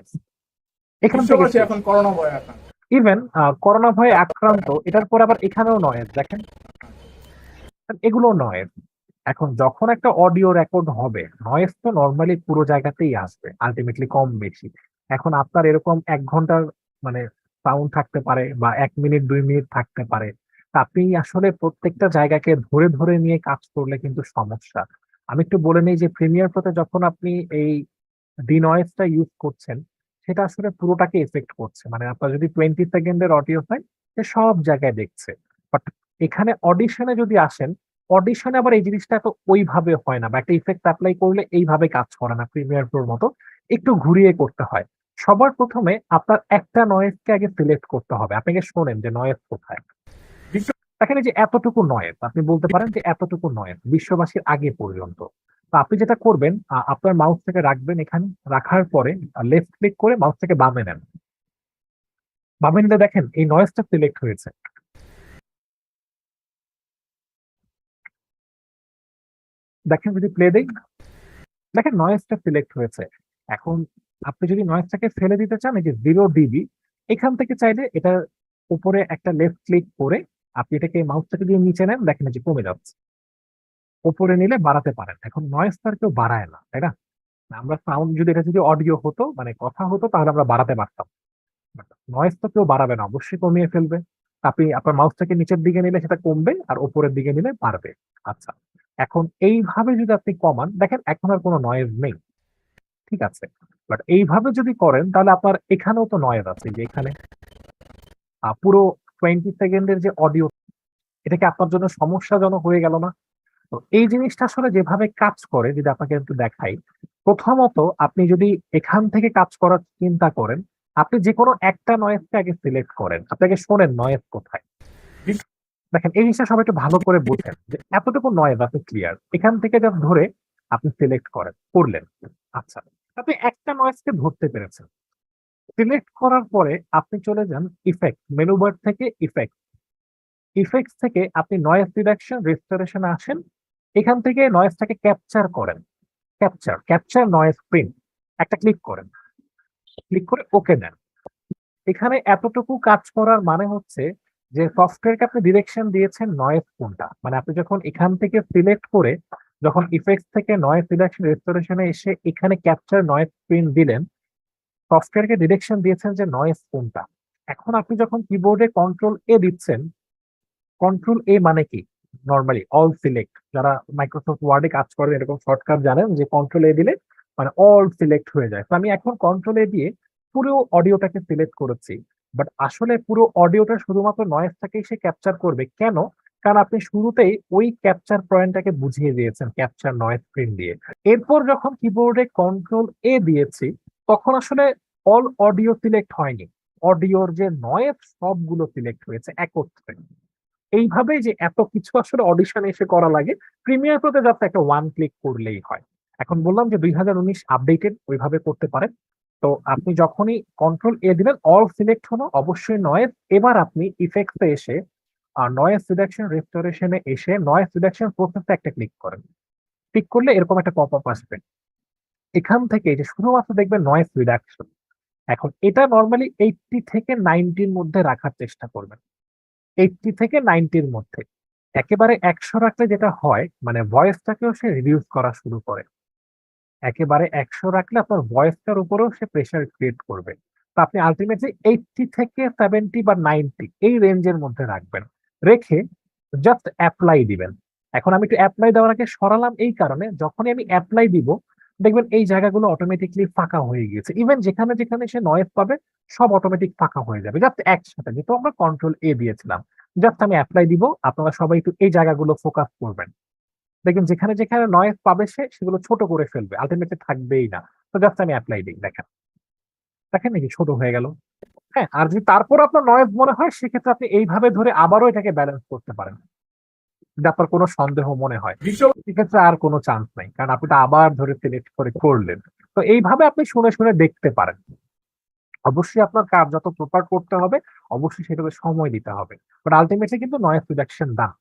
এখান থেকে বিশ্ববাসী এখন করোনা ভয়ে আক্রান্ত। ইভেন করোনা ভয়ে আক্রান্ত, এটার পর আবার এখানেও নয়, দেখেন এগুলো নয়। এখন যখন একটা অডিও রেকর্ড হবে, নয়েজ তো নর্মালি পুরো জায়গাতেই আসবে আলটিমেটলি কম বেশি। এখন আপনার এরকম 1 ঘন্টার মানে সাউন্ড থাকতে পারে, বা 1 মিনিট 2 মিনিট থাকতে পারে। তা আপনি আসলে প্রত্যেকটা জায়গাকে ধরে ধরে নিয়ে কাজ করলে কিন্তু সমস্যা। আমি একটু বলে নিই যে প্রিমিয়ার প্রতে যখন আপনি এই ডিনয়েজটা ইউজ করছেন, সেটা আসলে পুরোটাকে এফেক্ট করছে। মানে আপনার যদি 20 সেকেন্ডের অডিও হয়, সে সব জায়গায় দেখছে। বাট এখানে অডিশনে যদি আসেন, অডিশনে আবার এই জিনিসটা তো ওইভাবে হয় না, বা একটা ইফেক্ট অ্যাপ্লাই করলে এইভাবে কাজ করে না প্রিমিয়ার প্রোর মতো, একটু ঘুরিয়ে করতে হয়। সবার প্রথমে আপনার একটা নয়েজকে আগে সিলেক্ট করতে হবে। আপনাকে শোনেন যে নয়েজ কোথায়। বিশ্ব দেখেন এই যে এতটুকু নয়েজ, আপনি বলতে পারেন যে এতটুকু নয়েজ বিশ্ববাসীর আগে পর্যন্ত। তো আপনি যেটা করবেন, আপনার মাউস থেকে রাখবেন এখানে, রাখার পরে লেফট ক্লিক করে মাউস থেকে বামে নেন। বামে নিলে দেখেন এই নয়েজটা সিলেক্ট হয়েছে। দেখেন যদি প্লে দেই, দেখেন নয়েজটা সিলেক্ট হয়েছে। এখন আপনি যদি নয়েজটাকে ফেলে দিতে চান, এই যে 0 dB, এখান থেকে চাইলে এটা উপরে একটা লেফট ক্লিক করে আপনি এটাকে মাউস থেকে দিয়ে নিচে নেন, দেখেন এই যে কমে যাচ্ছে। উপরে নিলে বাড়াতে পারেন। এখন নয়েজ তো আর কেউ বাড়ায় না, তাই না? আমরা সাউন্ড যদি এটা যদি অডিও হতো মানে কথা হতো, তাহলে আমরা বাড়াতে পারতাম। নয়েজ তো কেউ বাড়াবে না, অবশ্যই কমিয়ে ফেলবে। আপনি আপনার মাউসটাকে নিচের দিকে নিলে সেটা কমবে, আর উপরের দিকে নিলে বাড়বে। আচ্ছা, এখন এইভাবে যদি আপনি কমান, দেখেন এখন আর কোনো নয়েজ নেই, ঠিক আছে। বাট এইভাবে যদি করেন, তাহলে আপনার এখানেও তো নয়েজ আছে, যে এখানে পুরো 20 সেকেন্ডের যে অডিও, এটা কি আপনার জন্য সমস্যাজনক হয়ে গেল না? তো এই জিনিসটা আসলে যেভাবে কাজ করে যদি আপনাকে একটু দেখাই, প্রথমত আপনি যদি এখান থেকে কাজ করার চিন্তা করেন, আপনি যে কোনো একটা নয়েজকে আগে সিলেক্ট করেন, আপনাকে শোনেন নয়েজ কোথায়। দেখেন এই জিনিসটা সবাই একটু ভালো করে বুঝেন যে এতটুকু নয়েজ আপনি ক্লিয়ার, এখান থেকে যা ধরে আপনি সিলেক্ট করলেন। আচ্ছা, আপনি একটা নয়েজকে ধরতে পেরেছেন। সিলেক্ট করার পরে আপনি চলে যান ইফেক্ট মেনু বার থেকে, ইফেক্টস থেকে আপনি নয়েজ রিডাকশন রেস্টোরেশনে আসেন। এখান থেকে নয়েজটাকে ক্যাপচার করেন, ক্যাপচার নয়েজ প্রিন্ট, একটা ক্লিক করেন, ক্লিক করে ওকে দেন। এখানে এতটুকু কাজ করার মানে হচ্ছে যে সফটওয়্যারকে আপনি ডিরেকশন দিয়েছেন নয়েজ কোনটা। মানে আপনি যখন এখান থেকে সিলেক্ট করে যখন ইফেক্টস থেকে নয়েজ রিডাকশন রেস্টোরেশনে এসে এখানে ক্যাপচার নয়েজ প্রিন্ট দিলেন, সফটওয়্যারকে ডিরেকশন দিয়েছেন যে নয়েজ কোনটা। এখন আপনি যখন কিবোর্ডে কন্ট্রোল এ দিচ্ছেন, কন্ট্রোল এ মানে কি, নর্মালি অল সিলেক্ট, যারা মাইক্রোসফট ওয়ার্ডে কাজ করেন এরকম শর্টকাট জানেন যে কন্ট্রোল এ দিলে মানে অল সিলেক্ট হয়ে যায়। তো আমি এখন কন্ট্রোল এ দিয়ে পুরো অডিওটাকে সিলেক্ট করেছি। বাট আসলে পুরো অডিওটা শুধুমাত্র নয়েজটাকেই সে ক্যাপচার করবে কেন? কারণ আপনি শুরুতেই ওই ক্যাপচার পয়েন্টটাকে বুঝিয়ে দিয়েছেন ক্যাপচার নয়েজ প্রিন্ট দিয়ে। এরপর যখন কিবোর্ডে কন্ট্রোল এ দিয়েছি, তখন আসলে অল অডিও সিলেক্ট হয়নি, অডিওর যে নয়েজ সবগুলো সিলেক্ট হয়েছে একত্রে। এইভাবে যে এত কিছু আসলে অডিশন এসে করা লাগে, প্রিমিয়ার প্রোতে জাস্ট একটা ওয়ান ক্লিক করলেই হয়। এখন বললাম যে 2019 আপডেটেড ওইভাবে করতে পারেন। তো আপনি যখনই কন্ট্রোল এ দিলেন, অল সিলেক্ট হলো, অবশ্যই নয়েজ। এবার আপনি ইফেক্টসে এসে নয়েজ রিডাকশন রেস্টোরেশনে এসে নয়েজ রিডাকশন প্রসেসে একটা ক্লিক করেন। ক্লিক করলে এরকম একটা পপ আপ আসবে। এখান থেকে যে শুধুমাত্র দেখবেন নয়েজ রিডাকশন। এখন এটা নর্মালি 80 থেকে 90-র মধ্যে রাখার চেষ্টা করবেন, 80 থেকে 90-র মধ্যে। একেবারে 100 রাখলে যেটা হয় মানে ভয়েসটাকেও সে রিডিউস করা শুরু করে। একেবারে 100 রাখলে আপনার ভয়েসটার উপরেও সে প্রেসার ক্রিয়েট করবে। তো আপনি আলটিমেটলি 80 থেকে 70 বা 90 এই রেঞ্জের মধ্যে রাখবেন, রেখে জাস্ট অ্যাপ্লাই দিবেন। এখন আমি একটু অ্যাপ্লাই দেওয়ার আগে সরালাম এই কারণে, যখনই আমি অ্যাপ্লাই দিব দেখবেন এই জায়গাগুলো অটোমেটিকলি ফাঁকা হয়ে গিয়েছে। ইভেন যেখানে যেখানে সে নয়েজ পাবে সব অটোমেটিক ফাঁকা হয়ে যাবে, জাস্ট একসাথে, যেহেতু আমরা কন্ট্রোল এ দিয়েছিলাম। জাস্ট আমি অ্যাপ্লাই দিব, আপনারা সবাই একটু এই জায়গাগুলো ফোকাস করবেন। দেখেন যেখানে যেখানে নয়েজ পাবে সে সেগুলো ছোট করে ফেলবে, আলটিমেটলি থাকবেই না। তো জাস্ট আমি অ্যাপ্লাই দিই, দেখেন দেখেন নাকি ছোট হয়ে গেল। হ্যাঁ, আর যদি তারপর আপনার নয়েজ মনে হয় সেক্ষেত্রে আপনি এইভাবে ধরে আবারও এটাকে ব্যালেন্স করতে পারেন, যদি আপনার কোনো সন্দেহ মনে হয়। বিশ্ব সেক্ষেত্রে আর কোনো চান্স নাই, কারণ আপনি এটা আবার ধরে সিলেক্ট করে করলেন। তো এইভাবে আপনি শুনে শুনে দেখতে পারেন। অবশ্যই আপনার কাজ যত প্রপার করতে হবে, অবশ্যই সেটাকে সময় দিতে হবে। বাট আলটিমেটলি কিন্তু নয়েজ রিডাকশন ডান।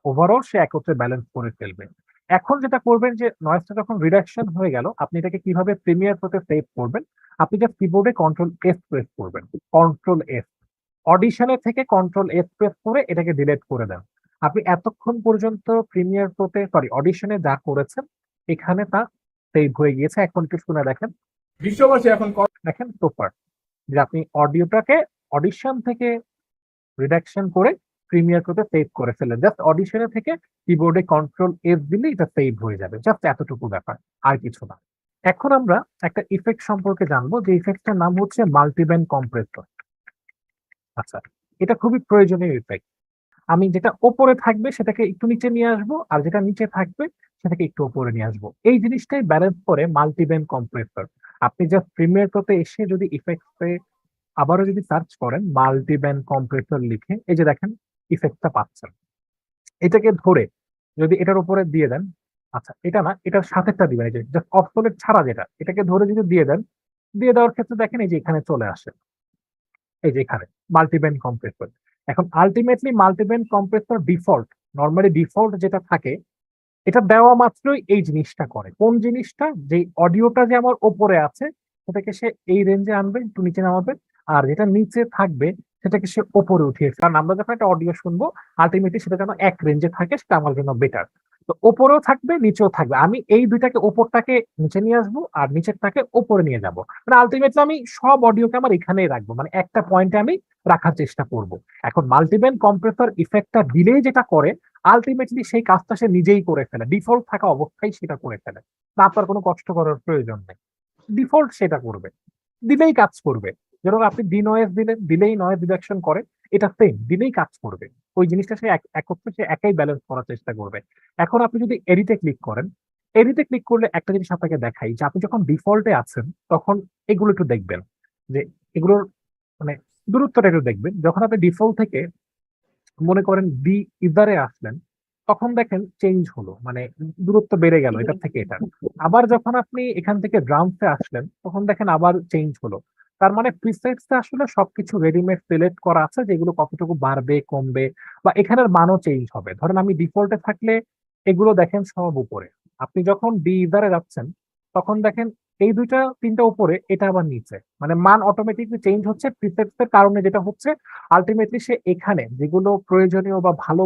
ওভারঅল সে একত্রে ব্যালেন্স করে ফেলবে। এখন যেটা করবেন যে নয়েজটা যখন রিডাকশন হয়ে গেল, আপনি এটাকে কিভাবে প্রিমিয়ার প্রতে সেভ করবেন? আপনি জাস্ট কিবোর্ডে কন্ট্রোল এস প্রেস করবেন। Control S. অডিশনে থেকে কন্ট্রোল এস প্রেস করে এটাকে ডিলিট করে দেন। আপনি এতক্ষণ পর্যন্ত প্রিমিয়ার প্রতে অডিশনে যা করেছেন এখানে তা সেভ হয়ে গিয়েছে। এখন একটু শুনে দেখেন, বিশ্ববাসী এখন দেখেন প্রপার যে আপনি অডিওটাকে অডিশন থেকে রিডাকশন করে প্রিমিয়ার প্রতে সেভ করে ফেলেন। জাস্ট অডিশনে থেকে কিবোর্ডে কন্ট্রোল এফ দিলে এটা সেভ হয়ে যাবে, জাস্ট এতটুকু ব্যাপার, আর কিছু না। এখন আমরা একটা ইফেক্ট সম্পর্কে জানবো, যে ইফেক্টটার নাম হচ্ছে মাল্টিব্যান্ড কম্প্রেসর। আচ্ছা, এটা খুবই প্রয়োজনীয় ইফেক্ট। আমি যেটা ওপরে থাকবে সেটাকে একটু নিচে নিয়ে আসবো, আর যেটা নিচে থাকবে সেটাকে একটু উপরে নিয়ে আসবো। এই জিনিসটাই ব্যালেন্স করে মাল্টিব্যান্ড কম্প্রেসর। আপনি জাস্ট প্রিমিয়ার প্রতে এসে যদি ইফেক্টে আবারও যদি সার্চ করেন মাল্টিব্যান্ড কম্প্রেসর লিখে, এই যে দেখেন ইফেক্টটা পাচ্ছেন। এটাকে ধরে যদি এটার উপরে দিয়ে দেন, আচ্ছা এটা না, এটার সাথেরটা দিবেন, এই যে জাস্ট অবসোলেট ছাড়া যেটা, এটাকে ধরে যদি দিয়ে দেন, দিয়ে দেওয়ার ক্ষেত্রে দেখেন এই যে এখানে চলে আসে, এই যে এখানে মাল্টিব্যান্ড কম্প্রেসর। এখন ultimately multiband compressor default, normally default যেটা থাকে, এটা দেওয়া মাত্রই এই জিনিসটা করে। কোন জিনিসটা? যে অডিওটা যে আমার ওপরে আছে সেটাকে সে এই রেঞ্জে আনবে, একটু নিচে নামাবে, আর যেটা নিচে থাকবে সেটাকে সে ওপরে উঠিয়ে, কারণ আমরা যখন একটা অডিও শুনবো আলটিমেটলি সেটা যেন এক রেঞ্জে থাকে, সেটা আমার জন্য বেটার। তো ওপরেও থাকবে নিচেও থাকবে, আমি এই দুইটাকে ওপরটাকে নিচে নিয়ে আসবো আর নিচেরটাকে ওপরে নিয়ে যাবো। মানে আলটিমেটলি আমি সব অডিওকে আমার এখানেই রাখবো, মানে একটা পয়েন্টে আমি রাখার চেষ্টা করব। এখন মাল্টিব্যান্ড কম্প্রেসর ইফেক্টটা দিলেই যেটা করে, আলটিমেটলি সেই কাজটা সে নিজেই করে ফেলে, ডিফল্ট থাকা অবস্থায় সেটা করে ফেলে। না, আপনার কোনো কষ্ট করার প্রয়োজন নেই, ডিফল্ট সেটা করবে, দিলেই কাজ করবে। যেরকম আপনি ডি নয়েজ দিলেন, দিলেই নয়েজ রিডাকশন করে, এটা সেম, দিলেই কাজ করবে। ওই জিনিসটা সে একত্রে সে একাই ব্যালেন্স করার চেষ্টা করবে। এখন আপনি যদি এডিটে ক্লিক করেন, এডিটে ক্লিক করলে একটা জিনিস আপনাকে দেখাই, যে আপনি যখন ডিফল্টে আছেন তখন এগুলো একটু দেখবেন, যে এগুলোর মানে দূরত্বটা একটু দেখবেন। যখন আপনি ডিফল্ট থেকে মনে করেন বি ইজারে আসলেন, তখন দেখেন চেঞ্জ হলো, মানে দূরত্ব বেড়ে গেল এটার থেকে এটা। আবার যখন আপনি এখান থেকে ড্রামসে আসলেন তখন দেখেন আবার চেঞ্জ হলো। তার মানে প্রিসেটসে আসলে সবকিছু রেডিমেড সিলেক্ট করা আছে, যেগুলো কতটুকু বাড়বে কমবে বা এখানের মানও চেঞ্জ হবে। ধরেন আমি ডিফল্টে থাকলে এগুলো দেখেন সব উপরে, আপনি যখন ডি ইজারে যাচ্ছেন তখন দেখেন এই দুইটা তিনটা উপরে, এটা আবার নিচে, মানে মান অটোমেটিকলি চেঞ্জ হচ্ছে প্রিসেটস এর কারণে। যেটা হচ্ছে আলটিমেটলি সে এখানে যেগুলো প্রয়োজনীয় বা ভালো,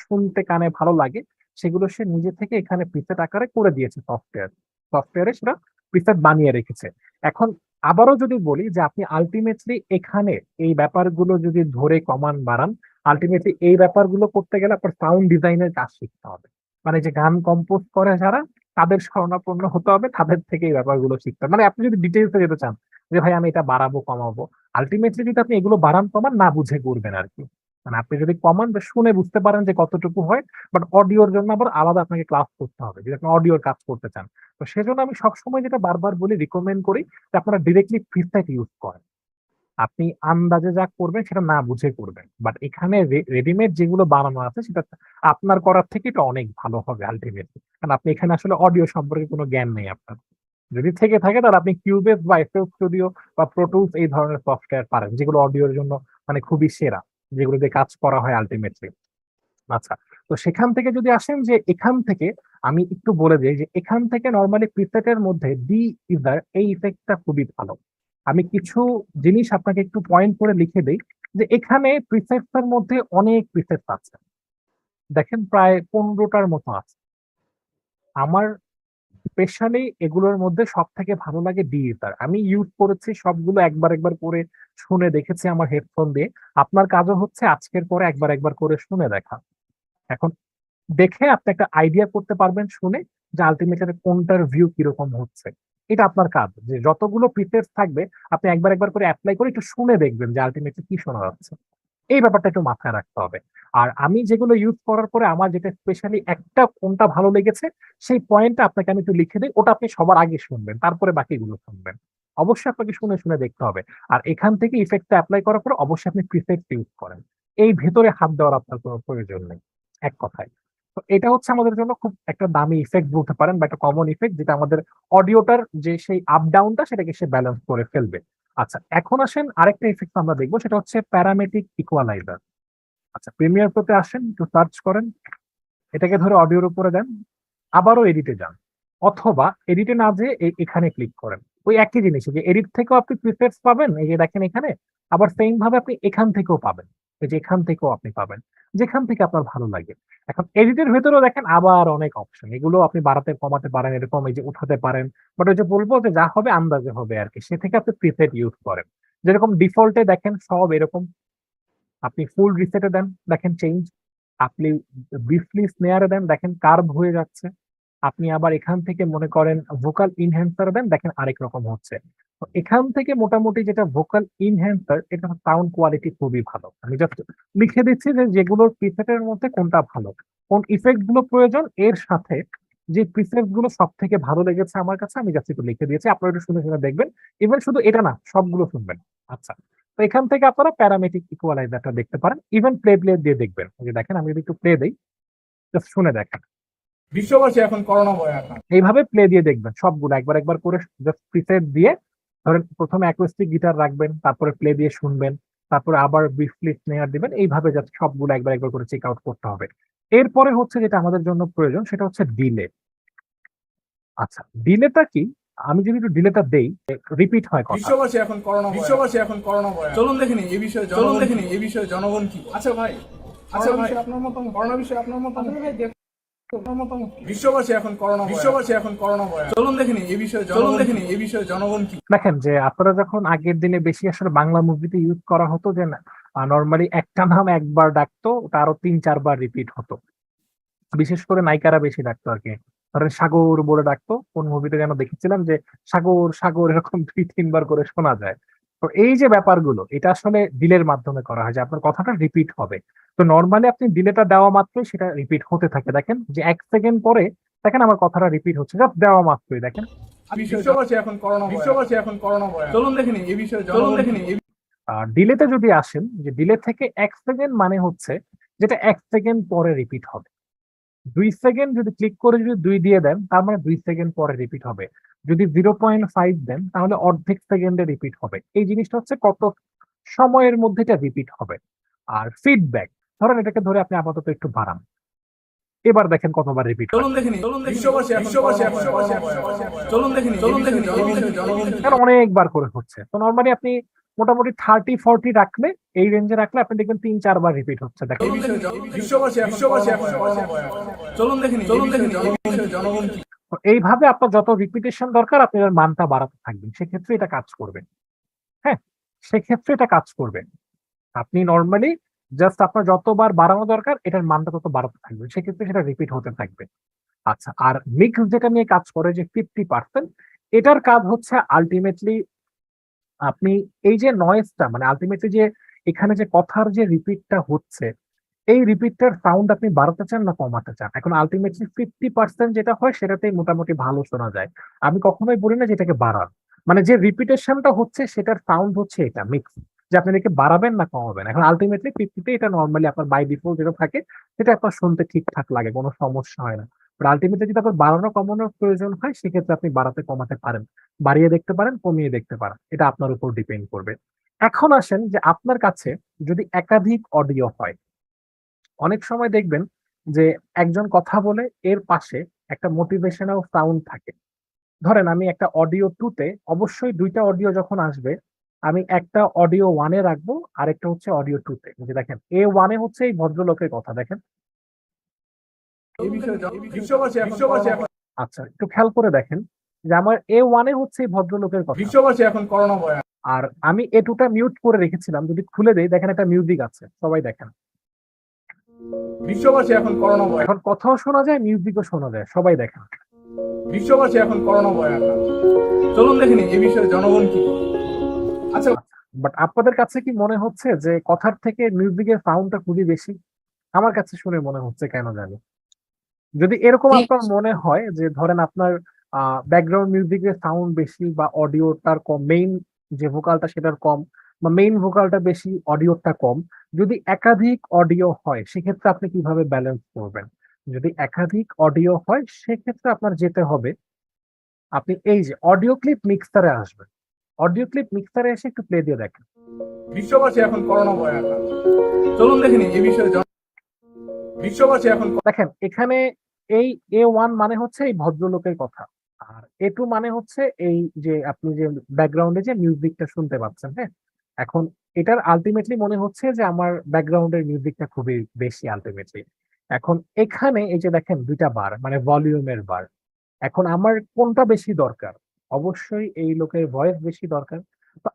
শুনতে কানে ভালো লাগে, সেগুলো সে নিজে থেকে এখানে প্রিসেট আকারে করে দিয়েছে। সফটওয়্যারে সেটা প্রিসেট বানিয়ে রেখেছে। এখন আবারও যদি বলি যে আপনি আলটিমেটলি এখানে এই ব্যাপারগুলো যদি ধরে কমান বাড়ান, আলটিমেটলি এই ব্যাপারগুলো করতে গেলে আপনার সাউন্ড ডিজাইনের কাজ শিখতে হবে। মানে যে গান কম্পোজ করে যারা, তাদের শরণাপন্ন হতে হবে, তাদের থেকে এই ব্যাপারগুলো শিখতে হবে। মানে আপনি যদি ডিটেলসে যেতে চান যে ভাই আমি এটা বাড়াবো কমাবো, আলটিমেটলি যদি আপনি এগুলো বাড়ান কমান না বুঝে করবেন আর কি। মানে আপনি যদি কমান বা শুনে বুঝতে পারেন যে কতটুকু হয়, বাট অডিওর জন্য আবার আলাদা আপনাকে ক্লাস করতে হবে যদি আপনি অডিওর কাজ করতে চান। তো সেজন্য আমি সবসময় যেটা বারবার বলি, রিকমেন্ড করি যে আপনারা ডিরেক্টলি প্রিসেট ইউজ করেন। আপনি আন্দাজে যা করবেন সেটা না বুঝে করবেন, বাট এখানে রেডিমেড যেগুলো বানানো আছে সেটা আপনার করার থেকে এটা অনেক ভালো হবে আলটিমেটলি, কারণ আপনি এখানে আসলে অডিও সম্পর্কে কোনো জ্ঞান নেই আপনার। যদি থেকে থাকে তাহলে আপনি কিউবেস বা এফএল স্টুডিও বা প্রোটুলস এই ধরনের সফটওয়্যার পারেন, যেগুলো অডিওর জন্য মানে খুবই সেরা, যেগুলো দিয়ে কাজ করা হয় আলটিমেটলি। আচ্ছা, তো সেখান থেকে যদি আসেন, যে এখান থেকে আমি একটু বলে দিই যে এখান থেকে নর্মালি প্রিসেটের মধ্যে ডি ইজার এই ইফেক্টটা খুবই ভালো। আমি কিছু জিনিস আপনাকে একটু পয়েন্ট করে লিখে দিই, যে এখানে প্রিসেটস এর মধ্যে অনেক প্রিসেটস আছে, দেখেন প্রায় 15টার মতো আছে। আমার স্পেশালি এগুলোর মধ্যে সব থেকে ভালো লাগে ডিজিটাল। আমি ইউজ করেছি সবগুলো, একবার একবার করে শুনে দেখেছি আমার হেডফোন দিয়ে। আপনার কাজও হচ্ছে আজকের পরে একবার একবার করে শুনে দেখা। এখন দেখে আপনি একটা আইডিয়া করতে পারবেন শুনে যে আলটিমেটলি কোনটার ভিউ কিরকম হচ্ছে। এটা আপনার কাজ, যে যতগুলো প্রিসেট থাকবে আপনি একবার একবার করে অ্যাপ্লাই করে একটু শুনে দেখবেন যে আলটিমেটলি কি শোনা যাচ্ছে। এই ব্যাপারটা একটু মাথায় রাখতে হবে। আর আমি যেগুলো ইউজ করার পরে আমার যেটা স্পেশালি একটা কোনটা ভালো লেগেছে, সেই পয়েন্টটা আপনাকে আমি একটু লিখে দিই, ওটা আপনি সবার আগে শুনবেন, তারপরে বাকিগুলো শুনবেন। অবশ্যই আপনাকে শুনে শুনে দেখতে হবে। আর এখান থেকে ইফেক্টটা অ্যাপ্লাই করার পরে অবশ্যই আপনি প্রিসেট ইউজ করেন। এই ভেতরে হাত দেওয়ার আপনার কোনো প্রয়োজন নেই, এক কথায়। তো এটা হচ্ছে আমাদের জন্য খুব একটা দামি ইফেক্ট বলতে পারেন, বা একটা কমন ইফেক্ট, যেটা আমাদের অডিওটার যে সেই আপ ডাউনটা সেটাকে সে ব্যালেন্স করে ফেলবে। আচ্ছা, এখন আসেন আরেকটা ইফেক্ট আমরা দেখবো, সেটা হচ্ছে প্যারামেট্রিক ইকুয়ালাইজার। আচ্ছা, প্রিমিয়ার প্রোতে আসেন, একটু সার্চ করেন, এটাকে ধরে অডিওর উপরে দেন, আবারও এডিটে যান, অথবা এডিটে না যেয়ে এখানে ক্লিক করেন। ওই একই জিনিস, যে এডিট থেকেও আপনি প্রিসেটস পাবেন, এই যে দেখেন এখানে, আবার সেম ভাবে আপনি এখান থেকেও পাবেন, এই যে এখান থেকেও আপনি পাবেন, যেখান থেকে আপনার ভালো লাগে। এখন এডিটের ভেতরেও দেখেন আবার অনেক অপশন, এগুলো আপনি বাড়াতে কমাতে পারেন, এরকম এই যে উঠাতে পারেন। বাট ওই যে বলবো যে যা হবে আন্দাজে হবে আর কি, সে থেকে আপনি প্রিসেট ইউজ করেন। যেরকম ডিফল্টে দেখেন সব এরকম, আপনি ফুল রিসেটে দেন, দেখেন চেঞ্জ। আপনি ব্রিফলি স্নেয়ারে দেন, দেখেন কার্ভ হয়ে যাচ্ছে। আপনি আবার এখান থেকে মনে করেন ভোকাল ইনহ্যান্সার দেন, দেখেন আরেক রকম হচ্ছে। তো এখান থেকে মোটামুটি যেটা ভোকাল ইনহ্যান্সার, এটা সাউন্ড কোয়ালিটি খুবই ভালো। আমি জাস্ট লিখে দিচ্ছি যে যেগুলোর প্রিসেটের মধ্যে কোনটা ভালো, কোন ইফেক্ট গুলো প্রয়োজন, এর সাথে যে প্রিসেট গুলো সব থেকে ভালো লেগেছে আমার কাছে, আমি জাস্ট একটু লিখে দিয়েছি, আপনারা একটু শুনে শুনে দেখবেন। ইভেন শুধু এটা না, সবগুলো শুনবেন। আচ্ছা, তো এখান থেকে আপনারা প্যারামেট্রিক ইকুয়ালাইজারটা দেখতে পারেন, ইভেন প্লে প্লে দিয়ে দেখবেন। এই যে দেখেন, আমি যদি একটু প্লে দিই, জাস্ট শুনে দেখেন, বিশ্ববাসী এখন করোনা ভয় আক্রান্ত। এইভাবে প্লে দিয়ে দেখবেন সবগুলো একবার একবার করে, জাস্ট প্রিসেট দিয়ে। ধরেন প্রথমে অ্যাকুস্টিক গিটার রাখবেন, তারপরে প্লে দিয়ে শুনবেন, তারপরে আবার ব্রিফলি স্নেয়ার দিবেন, এইভাবে জাস্ট সবগুলো একবার একবার করে চেক আউট করতে হবে। এরপরে হচ্ছে যেটা আমাদের জন্য প্রয়োজন, সেটা হচ্ছে ডিলে। আচ্ছা, ডিলেটা কি? আমি যদি একটু ডিলেটা দেই, রিপিট হয় কথা। বিশ্ববাসী এখন করোনা বিশ্ববাসী এখন করোনা ভয়। চলুন দেখে নিই এই বিষয়ে চলুন দেখে নিই এই বিষয়ে জনগণ কি বলে। আচ্ছা ভাই, আচ্ছা ভাই, আপনার মতামত করোনা বিষয়ে আপনার মতামত। বিশ্ববাসী এখন করোনা বিশ্ববাসী এখন করোনা ভয়। চলুন দেখে নিই এই বিষয়ে চলুন দেখে নিই এই বিষয়ে জনগণ কি। দেখেন যে আপনারা যখন আগের দিনে বেশি আসলে বাংলা মুভিতে ইউজ করা হতো, যে নর্মালি একটা নাম একবার ডাকতো, ওটা আরো 3-4 বার রিপিট হতো। বিশেষ করে নায়িকারা বেশি ডাকতো আর কি। ধরেন সাগর বলে ডাকতো, কোন মুভিতে যেন দেখেছিলাম যে সাগর সাগর এরকম 2-3 বার করে শোনা যায়। তো এই যে ব্যাপারগুলো, এটা আসলে ডিলের মাধ্যমে করা হয়, যে আপনার কথাটা রিপিট হবে। তো নর্মালি আপনি ডিলেটা দেওয়া মাত্রই সেটা রিপিট হতে থাকে। দেখেন যে 1 সেকেন্ড পরে দেখেন আমার কথাটা রিপিট হচ্ছে, জাস্ট দেওয়া মাত্রই দেখেন। বিশ্ববাসী এখন করোনা বিশ্ববাসী এখন করোনা ভয়। চলুন দেখে নিই এই বিষয়ে চলুন দেখে নিই। আর ডিলেতে যদি আসেন, যে ডিলে থেকে 1 সেকেন্ড মানে হচ্ছে যেটা 1 সেকেন্ড পরে রিপিট হবে। 2 সেকেন্ড যদি ক্লিক করে যদি 2 দিয়ে দেন, তার মানে 2 সেকেন্ড পরে রিপিট হবে। যদি 0.5 দেন, তাহলে অর্ধেক সেকেন্ডে রিপিট হবে। এই জিনিসটা হচ্ছে কত সময়ের মধ্যে এটা রিপিট হবে। আর ফিডব্যাক, ধরেন এটাকে ধরে আপনি আপাতত একটু বাড়ান, এবার দেখেন কতবার রিপিট হয়। চলুন দেখে নিই বিশ্ববাসী বিশ্ববাসী এখন চলুন দেখে নিই চলুন দেখে নিই এই বিষয়ে জনগণ কি কারণ অনেকবার করে হচ্ছে। তো নর্মালি আপনি মোটামুটি 30-40 রাখলে, এই রেঞ্জে রাখলে আপনি দেখবেন 3-4 বার রিপিট হচ্ছে। দেখেন এই বিষয়ে বিশ্ববাসী বিশ্ববাসী এখন করোনা ভয়। চলুন দেখে নিই চলুন দেখে নিই এই বিষয়ে জনগণ কি। তো এইভাবে আপনার যত রিপিটেশন দরকার আপনি এর মানটা বাড়াতে থাকবেন, সেক্ষেত্রে এটা কাজ করবে। হ্যাঁ, সেক্ষেত্রে এটা কাজ করবে। আপনি নর্মালি জাস্ট আপনার যতবার বাড়ানো দরকার এটার মানটা তত বাড়াতে থাকবে, সেক্ষেত্রে সেটা রিপিট হতে থাকবে। আচ্ছা, আর মিক্স যেটা নিয়ে কাজ করে, যে 50%, এটার কাজ হচ্ছে আলটিমেটলি আপনি এই যে নয়েজটা, মানে আলটিমেটলি যে এখানে যে কথার যে রিপিটটা হচ্ছে, এই রিপিটটার সাউন্ড আপনি বাড়াতে চান না কমাতে চান। এখন আলটিমেটলি 50% যেটা হয় সেটাতেই মোটামুটি ভালো শোনা যায়। আমি কখনোই বলি না যে এটাকে বাড়ান, মানে যে রিপিটেশনটা হচ্ছে সেটার সাউন্ড হচ্ছে এটা মিক্স, যে আপনি এটাকে বাড়াবেন না কমাবেন। এখন আলটিমেটলি 50-তে এটা নর্মালি আপনার বাই ডিফল্ট যেটা থাকে, সেটা আপনার শুনতে ঠিকঠাক লাগে, কোনো সমস্যা হয় না। বাট আলটিমেটলি যদি আপনার বাড়ানো কমানোর প্রয়োজন হয়, সেক্ষেত্রে আপনি বাড়াতে কমাতে পারেন, বাড়িয়ে দেখতে পারেন, কমিয়ে দেখতে পারেন, এটা আপনার উপর ডিপেন্ড করবে। এখন আসেন যে আপনার কাছে যদি একাধিক অডিও হয়, অনেক সময় দেখবেন যে একজন কথা বলে এর পাশে একটা মোটিভেশনাল সাউন্ড থাকে। ধরেন আমি একটা অডিও 2-তে, অবশ্যই 2টা অডিও যখন আসবে, আমি একটা অডিও 1-এ রাখবো, আরেকটা হচ্ছে অডিও 2-তে। যে দেখেন A1-এ হচ্ছে এই ভদ্রলোকের কথা, দেখেন। এই বিষয়ে বিশ্ববাসী বিশ্ববাসী এখন আচ্ছা, একটু খেয়াল করে দেখেন যে আমার A1 হচ্ছে এই ভদ্রলোকের কথা, বিশ্ববাসী এখন করোনা ভয়। আর আমি A2টা মিউট করে রেখেছিলাম। যদি খুলে দেই, দেখেন একটা মিউজিক আছে, সবাই দেখেন। বিশ্ববাসী এখন করোনা ভয়। এখন কথাও শোনা যায়, মিউজিকও শোনা যায়, সবাই দেখেন। বিশ্ববাসী এখন করোনা ভয় আক্রান্ত। চলুন দেখে নিই এই বিষয়ে জনগণ কি বলে। আচ্ছা, বাট আপনাদের কাছে কি মনে হচ্ছে যে কথার থেকে মিউজিকের সাউন্ডটা খুবই বেশি? আমার কাছে শুনে মনে হচ্ছে কেন জানি। যদি এরকম আপনার মনে হয় যে ধরেন আপনার ব্যাকগ্রাউন্ড মিউজিকের সাউন্ড বেশি বা অডিওটার কম, মেইন যে ভোকালটা সেটার কম, বা মেইন ভোকালটা বেশি অডিওটা কম, যদি একাধিক অডিও হয় সেক্ষেত্রে আপনি কিভাবে ব্যালেন্স করবেন? যদি একাধিক অডিও হয় সেক্ষেত্রে আপনার যেতে হবে, আপনি এই যে অডিও ক্লিপ মিক্সারে আসবেন। অডিও ক্লিপ মিক্সারে এসে একটু প্লে দিয়ে দেখেন। বিশ্ববাসী এখন করোনা ভয় আক্রান্ত। চলুন দেখে নিই এই বিষয়ে বিশ্ববাসী এখন দেখেন এখানে এই A1 মানে হচ্ছে এই ভদ্রলোকের কথা, আর A2 মানে হচ্ছে এই যে আপনি যে ব্যাকগ্রাউন্ডে যে মিউজিকটা শুনতে পাচ্ছেন, হ্যাঁ। এখন এটার আলটিমেটলি মনে হচ্ছে যে আমার ব্যাকগ্রাউন্ডের মিউজিকটা খুবই বেশি আলটিমেটলি। এখন এখানে এই যে দেখেন দুইটা বার, মানে ভলিউমের বার। এখন আমার কোনটা বেশি দরকার? অবশ্যই এই লোকের ভয়েস বেশি দরকার। তো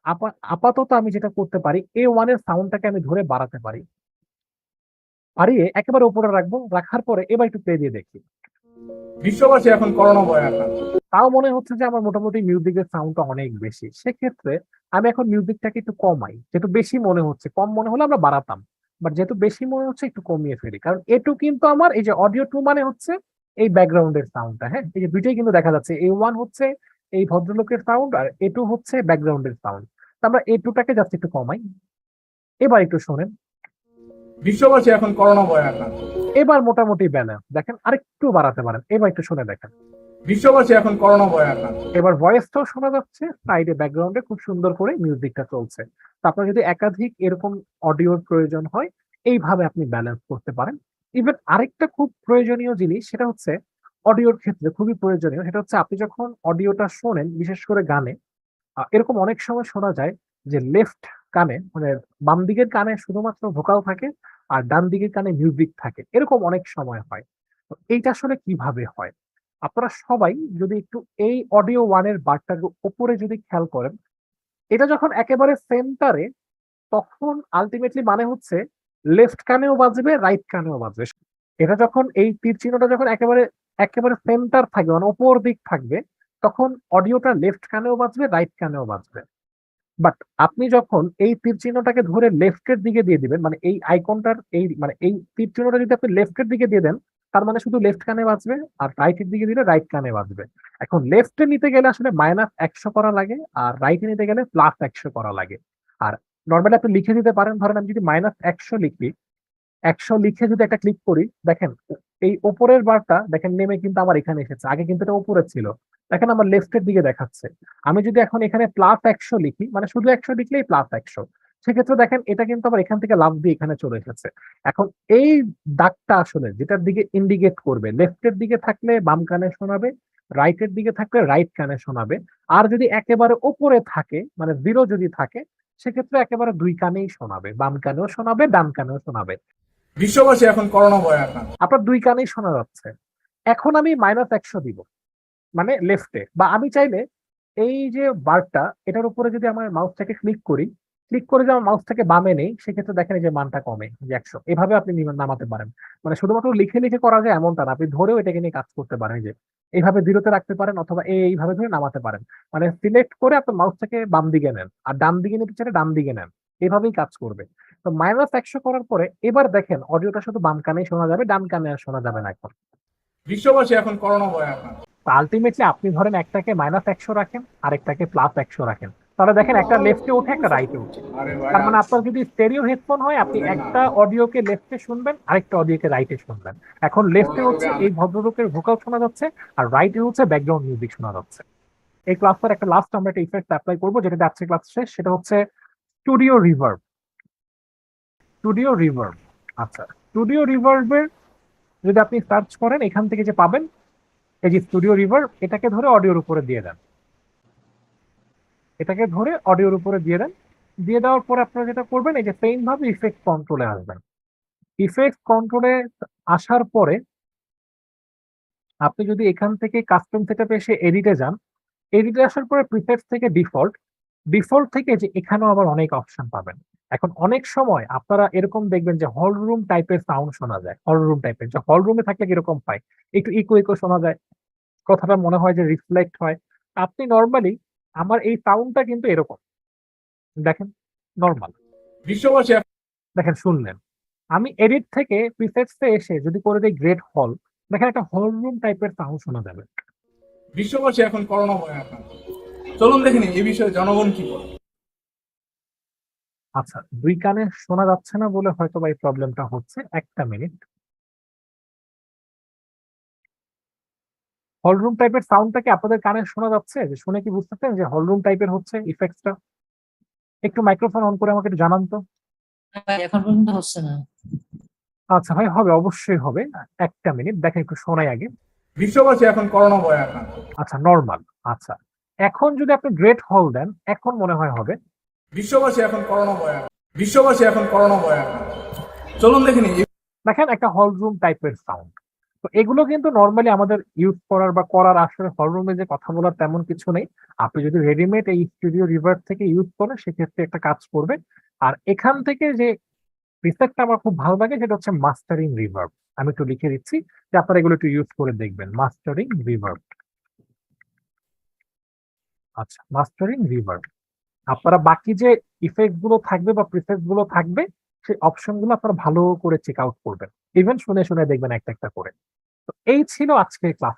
আপাতত আমি যেটা করতে পারি, A1 এর সাউন্ডটাকে আমি ধরে বাড়াতে পারি, বাড়িয়ে একেবারে উপরে রাখবো, রাখার পরে এবার একটু প্লে দিয়ে দেখি। বিশ্ববাসী এখন করোনা ভয় আক্রান্ত। তাও মনে হচ্ছে যে আমার মোটামুটি মিউজিকের সাউন্ডটা অনেক বেশি। সেক্ষেত্রে আমি এখন মিউজিকটাকে একটু কমাই, যেহেতু বেশি মনে হচ্ছে। কম মনে হলে আমরা বাড়াতাম, বাট যেহেতু বেশি মনে হচ্ছে একটু কমিয়ে ফেলি। কারণ A2 কিন্তু আমার এই যে অডিও 2 মানে হচ্ছে এই ব্যাকগ্রাউন্ডের সাউন্ডটা, হ্যাঁ। এই যে দুইটাই কিন্তু দেখা যাচ্ছে, A1 হচ্ছে এই ভদ্রলোকের সাউন্ড আর A2 হচ্ছে ব্যাকগ্রাউন্ডের সাউন্ড। তো আমরা A2টাকে জাস্ট একটু কমাই, এবার একটু শোনেন। বিশ্ববাসী এখন করোনা ভয় আক্রান্ত। এবার মোটামুটি ব্যালেন্স দেখেন, আরেকটু বাড়াতে পারেন, এবার একটু শুনে দেখেন। বিশ্ববাসী এখন করোনা ভয় আক্রান্ত। এবার ভয়েসটাও শোনা যাচ্ছে, সাইডে ব্যাকগ্রাউন্ডে খুব সুন্দর করে মিউজিকটা চলছে। তো আপনার যদি একাধিক এরকম অডিওর প্রয়োজন হয়, এইভাবে আপনি ব্যালেন্স করতে পারেন। ইভেন আরেকটা খুব প্রয়োজনীয় জিনিস, সেটা হচ্ছে অডিওর ক্ষেত্রে খুবই প্রয়োজনীয়, সেটা হচ্ছে আপনি যখন অডিওটা শোনেন, বিশেষ করে গানে, এরকম অনেক সময় শোনা যায় যে লেফট কানে, মানে বাম দিকের কানে শুধুমাত্র ভোকাল থাকে আর ডান দিকের কানে মিউজিক থাকে, এরকম অনেক সময় হয়। তো এইটা আসলে কিভাবে হয়? আপনারা সবাই যদি একটু এই অডিও ওয়ানের বারটার উপরে যদি খেয়াল করেন, এটা যখন একেবারে সেন্টারে, তখন আলটিমেটলি মানে হচ্ছে লেফট কানেও বাজবে, রাইট কানেও বাজবে। এটা যখন এই তীর চিহ্নটা যখন একেবারে একেবারে সেন্টার থাকবে, মানে উপর দিক থাকবে, তখন অডিওটা লেফট কানেও বাজবে, রাইট কানেও বাজবে। বাট আপনি যখন এই তীর চিহ্নটাকে ধরে লেফটের দিকে দিয়ে দিবেন, মানে এই আইকনটার এই মানে এই তীর চিহ্নটা যদি আপনি লেফটের দিকে দিয়ে দেন, তার মানে শুধু লেফট কানে বাজবে, আর রাইটের দিকে দিলে রাইট কানে বাজবে। এখন লেফটে নিতে গেলে আসলে -100 করা লাগে, আর রাইটে নিতে গেলে +100 করা লাগে। আর নর্মালি আপনি লিখে দিতে পারেন, ধরেন আমি যদি -100 লিখি, 100 লিখে যদি একটা ক্লিক করি, দেখেন এই উপরের বারটা দেখেন নেমে কিন্তু আমার এখানে এসেছে। আগে কিন্তু এটা উপরে ছিল, দেখেন আমার লেফটের দিকে দেখাচ্ছে। আমি যদি এখন এখানে +100 লিখি, মানে শুধু 100 লিখলেই +100, সেক্ষেত্রে দেখেন এটা কিন্তু আবার এখান থেকে লাফ দিয়ে এখানে চলে এসেছে। এখন এই দাগটা আসলে যেটার দিকে ইন্ডিকেট করবে, লেফটের দিকে থাকলে বাম কানে শোনাবে, রাইটের দিকে থাকলে রাইট কানে শোনাবে। আর যদি একেবারে উপরে থাকে, মানে 0 যদি থাকে, সেক্ষেত্রে একেবারে দুই কানেই শোনাবে, বাম কানেও শোনাবে, ডান কানেও শোনাবে। বিশ্ববাসী এখন করোনা ভয় আক্রান্ত। আপনার দুই কানেই শোনা যাচ্ছে। এখন আমি -100 দিব, মানে লেফটে, বা আমি চাইলে এই যে বারটা, এটার উপরে যদি আমার মাউসটাকে ক্লিক করি, ক্লিক করে যদি আমার মাউসটাকে বামে নেই, সেক্ষেত্রে দেখেন এই যে মানটা কমে, যে 100। এভাবে আপনি নামাতে পারেন। মানে শুধুমাত্র লিখে লিখে করা যায় এমনটা না, আপনি ধরেও এটাকে নিয়ে কাজ করতে পারেন। এই যে এইভাবে 0-তে রাখতে পারেন, অথবা এইভাবে ধরে নামাতে পারেন। মানে সিলেক্ট করে আপনার মাউসটাকে বাম দিকে নেন, আর ডান দিকে নিতে চাইলে ডান দিকে নেন, এভাবেই কাজ করবে। তো -100 করার পরে এবার দেখেন অডিওটা শুধু বাম কানেই শোনা যাবে, ডান কানে আর শোনা যাবে না এখন। বিশ্ববাসী এখন করোনা ভয় আক্রান্ত। আলটিমেটলি আপনি ধরেন একটাকে -100 রাখেন, আরেকটাকে +100 রাখেন, তাহলে দেখেন একটা লেফটে ওঠে, একটা রাইটে ওঠে। আরে ভাই, তার মানে আপনার যদি স্টেরিও হেডফোন হয়, আপনি একটা অডিওকে লেফটে শুনবেন, আরেকটা অডিওকে রাইটে শুনবেন। এখন লেফটে হচ্ছে এই ভদ্রলোকের ভোকাল শোনা যাচ্ছে, আর রাইটে হচ্ছে ব্যাকগ্রাউন্ড মিউজিক শোনা যাচ্ছে। এই ক্লাসের একটা লাস্ট আমরা একটা ইফেক্ট অ্যাপ্লাই করবো, যেটা আজকে ক্লাস শেষ, সেটা হচ্ছে স্টুডিও রিভার্ব। স্টুডিও রিভার্ব, আচ্ছা, স্টুডিও রিভার্বের যদি আপনি সার্চ করেন, এখান থেকে যে পাবেন এই যে স্টুডিও রিভার্ব, এটাকে ধরে অডিওর উপরে দিয়ে দেন। এটাকে ধরে অডিওর উপরে দিয়ে দেন। দিয়ে দেওয়ার পরে আপনারা যেটা করবেন, এই যে সেম ভাবে ইফেক্ট কন্ট্রোলে আসবেন। ইফেক্ট কন্ট্রোলে আসার পরে আপনি যদি এখান থেকে কাস্টম সেটআপে এসে এডিটে যান, এডিটে আসার পরে প্রিসেটস থেকে ডিফল্ট থেকে যে এখানেও আবার অনেক অপশন পাবেন। এখন অনেক সময় আপনারা এরকম দেখবেন যে হল রুম টাইপের সাউন্ড শোনা যায়। হল রুম টাইপের যে হল রুমে থাকলে কিরকম পায়? একটু ইকো শোনা যায়। কথাটা মনে হয় যে রিফ্লেক্ট হয়। আপনি নরমালি আমার এই সাউন্ডটা কিন্তু এরকম। দেখেন নরমাল। বিশ্ববাসী দেখেন শুনলেন। আমি এডিট থেকে প্রিসেটস এ এসে যদি করে দেই গ্রেট হল, দেখেন একটা হল রুম টাইপের সাউন্ড শোনা যাবে। বিশ্ববাসী এখন করোনা ভয়ে আক্রান্ত। চলুন দেখে নিই এই বিষয়ে জনগণ কি বলে। আচ্ছা, ২ কানে শোনা যাচ্ছে না বলে হয়তোবা এই প্রবলেমটা হচ্ছে। ১ টা মিনিট। হল রুম টাইপের সাউন্ডটা কি আপনাদের কানে শোনা যাচ্ছে? যে শুনে কি বুঝতেছেন যে হল রুম টাইপের হচ্ছে ইফেক্টসটা? একটু মাইক্রোফোন অন করে আমাকে একটু জানান তো। না ভাই এখন পর্যন্ত হচ্ছে না। আচ্ছা ভাই হবে, অবশ্যই হবে। ১ টা মিনিট দেখেন একটু শোনাই আগে। বিশ্ববাসী এখন করোনা ভয়ে আক্রান্ত। আচ্ছা নরমাল। আচ্ছা। এখন যদি আপনি গ্রেট হল দেন, এখন মনে হয় হবে। বিশ্ববাসী এখন করোনা ভয়ে আক্রান্ত। বিশ্ববাসী এখন করোনা ভয়ে আক্রান্ত। চলুন দেখে নিই দেখেন একটা হল রুম টাইপের সাউন্ড। তো এগুলো কিন্তু নরমালি আমাদের ইউজ করার আসলে হল রুমে যে কথা বলার তেমন কিছু নেই। আপনি যদি রেডিমেড এই স্টুডিও রিভার্ব থেকে ইউজ করেন সেক্ষেত্রে একটা কাজ করবে। আর এখান থেকে যে প্রিসেটটা আমার খুব ভালো লাগে সেটা হচ্ছে মাস্টারিং রিভার্ব। আমি একটু লিখে দিচ্ছি যে আপনারা এগুলো একটু ইউজ করে দেখবেন। Mastering reverb. আচ্ছা, মাস্টারিং রিভার্ব। আপনারা বাকি যে ইফেক্ট গুলো থাকবে বা প্রিসেট গুলো থাকবে সেই অপশন গুলো আপনারা ভালো করে চেক আউট করবেন। ইভেন শুনে দেখবেন একটা করে। তো এই ছিল আজকের ক্লাস।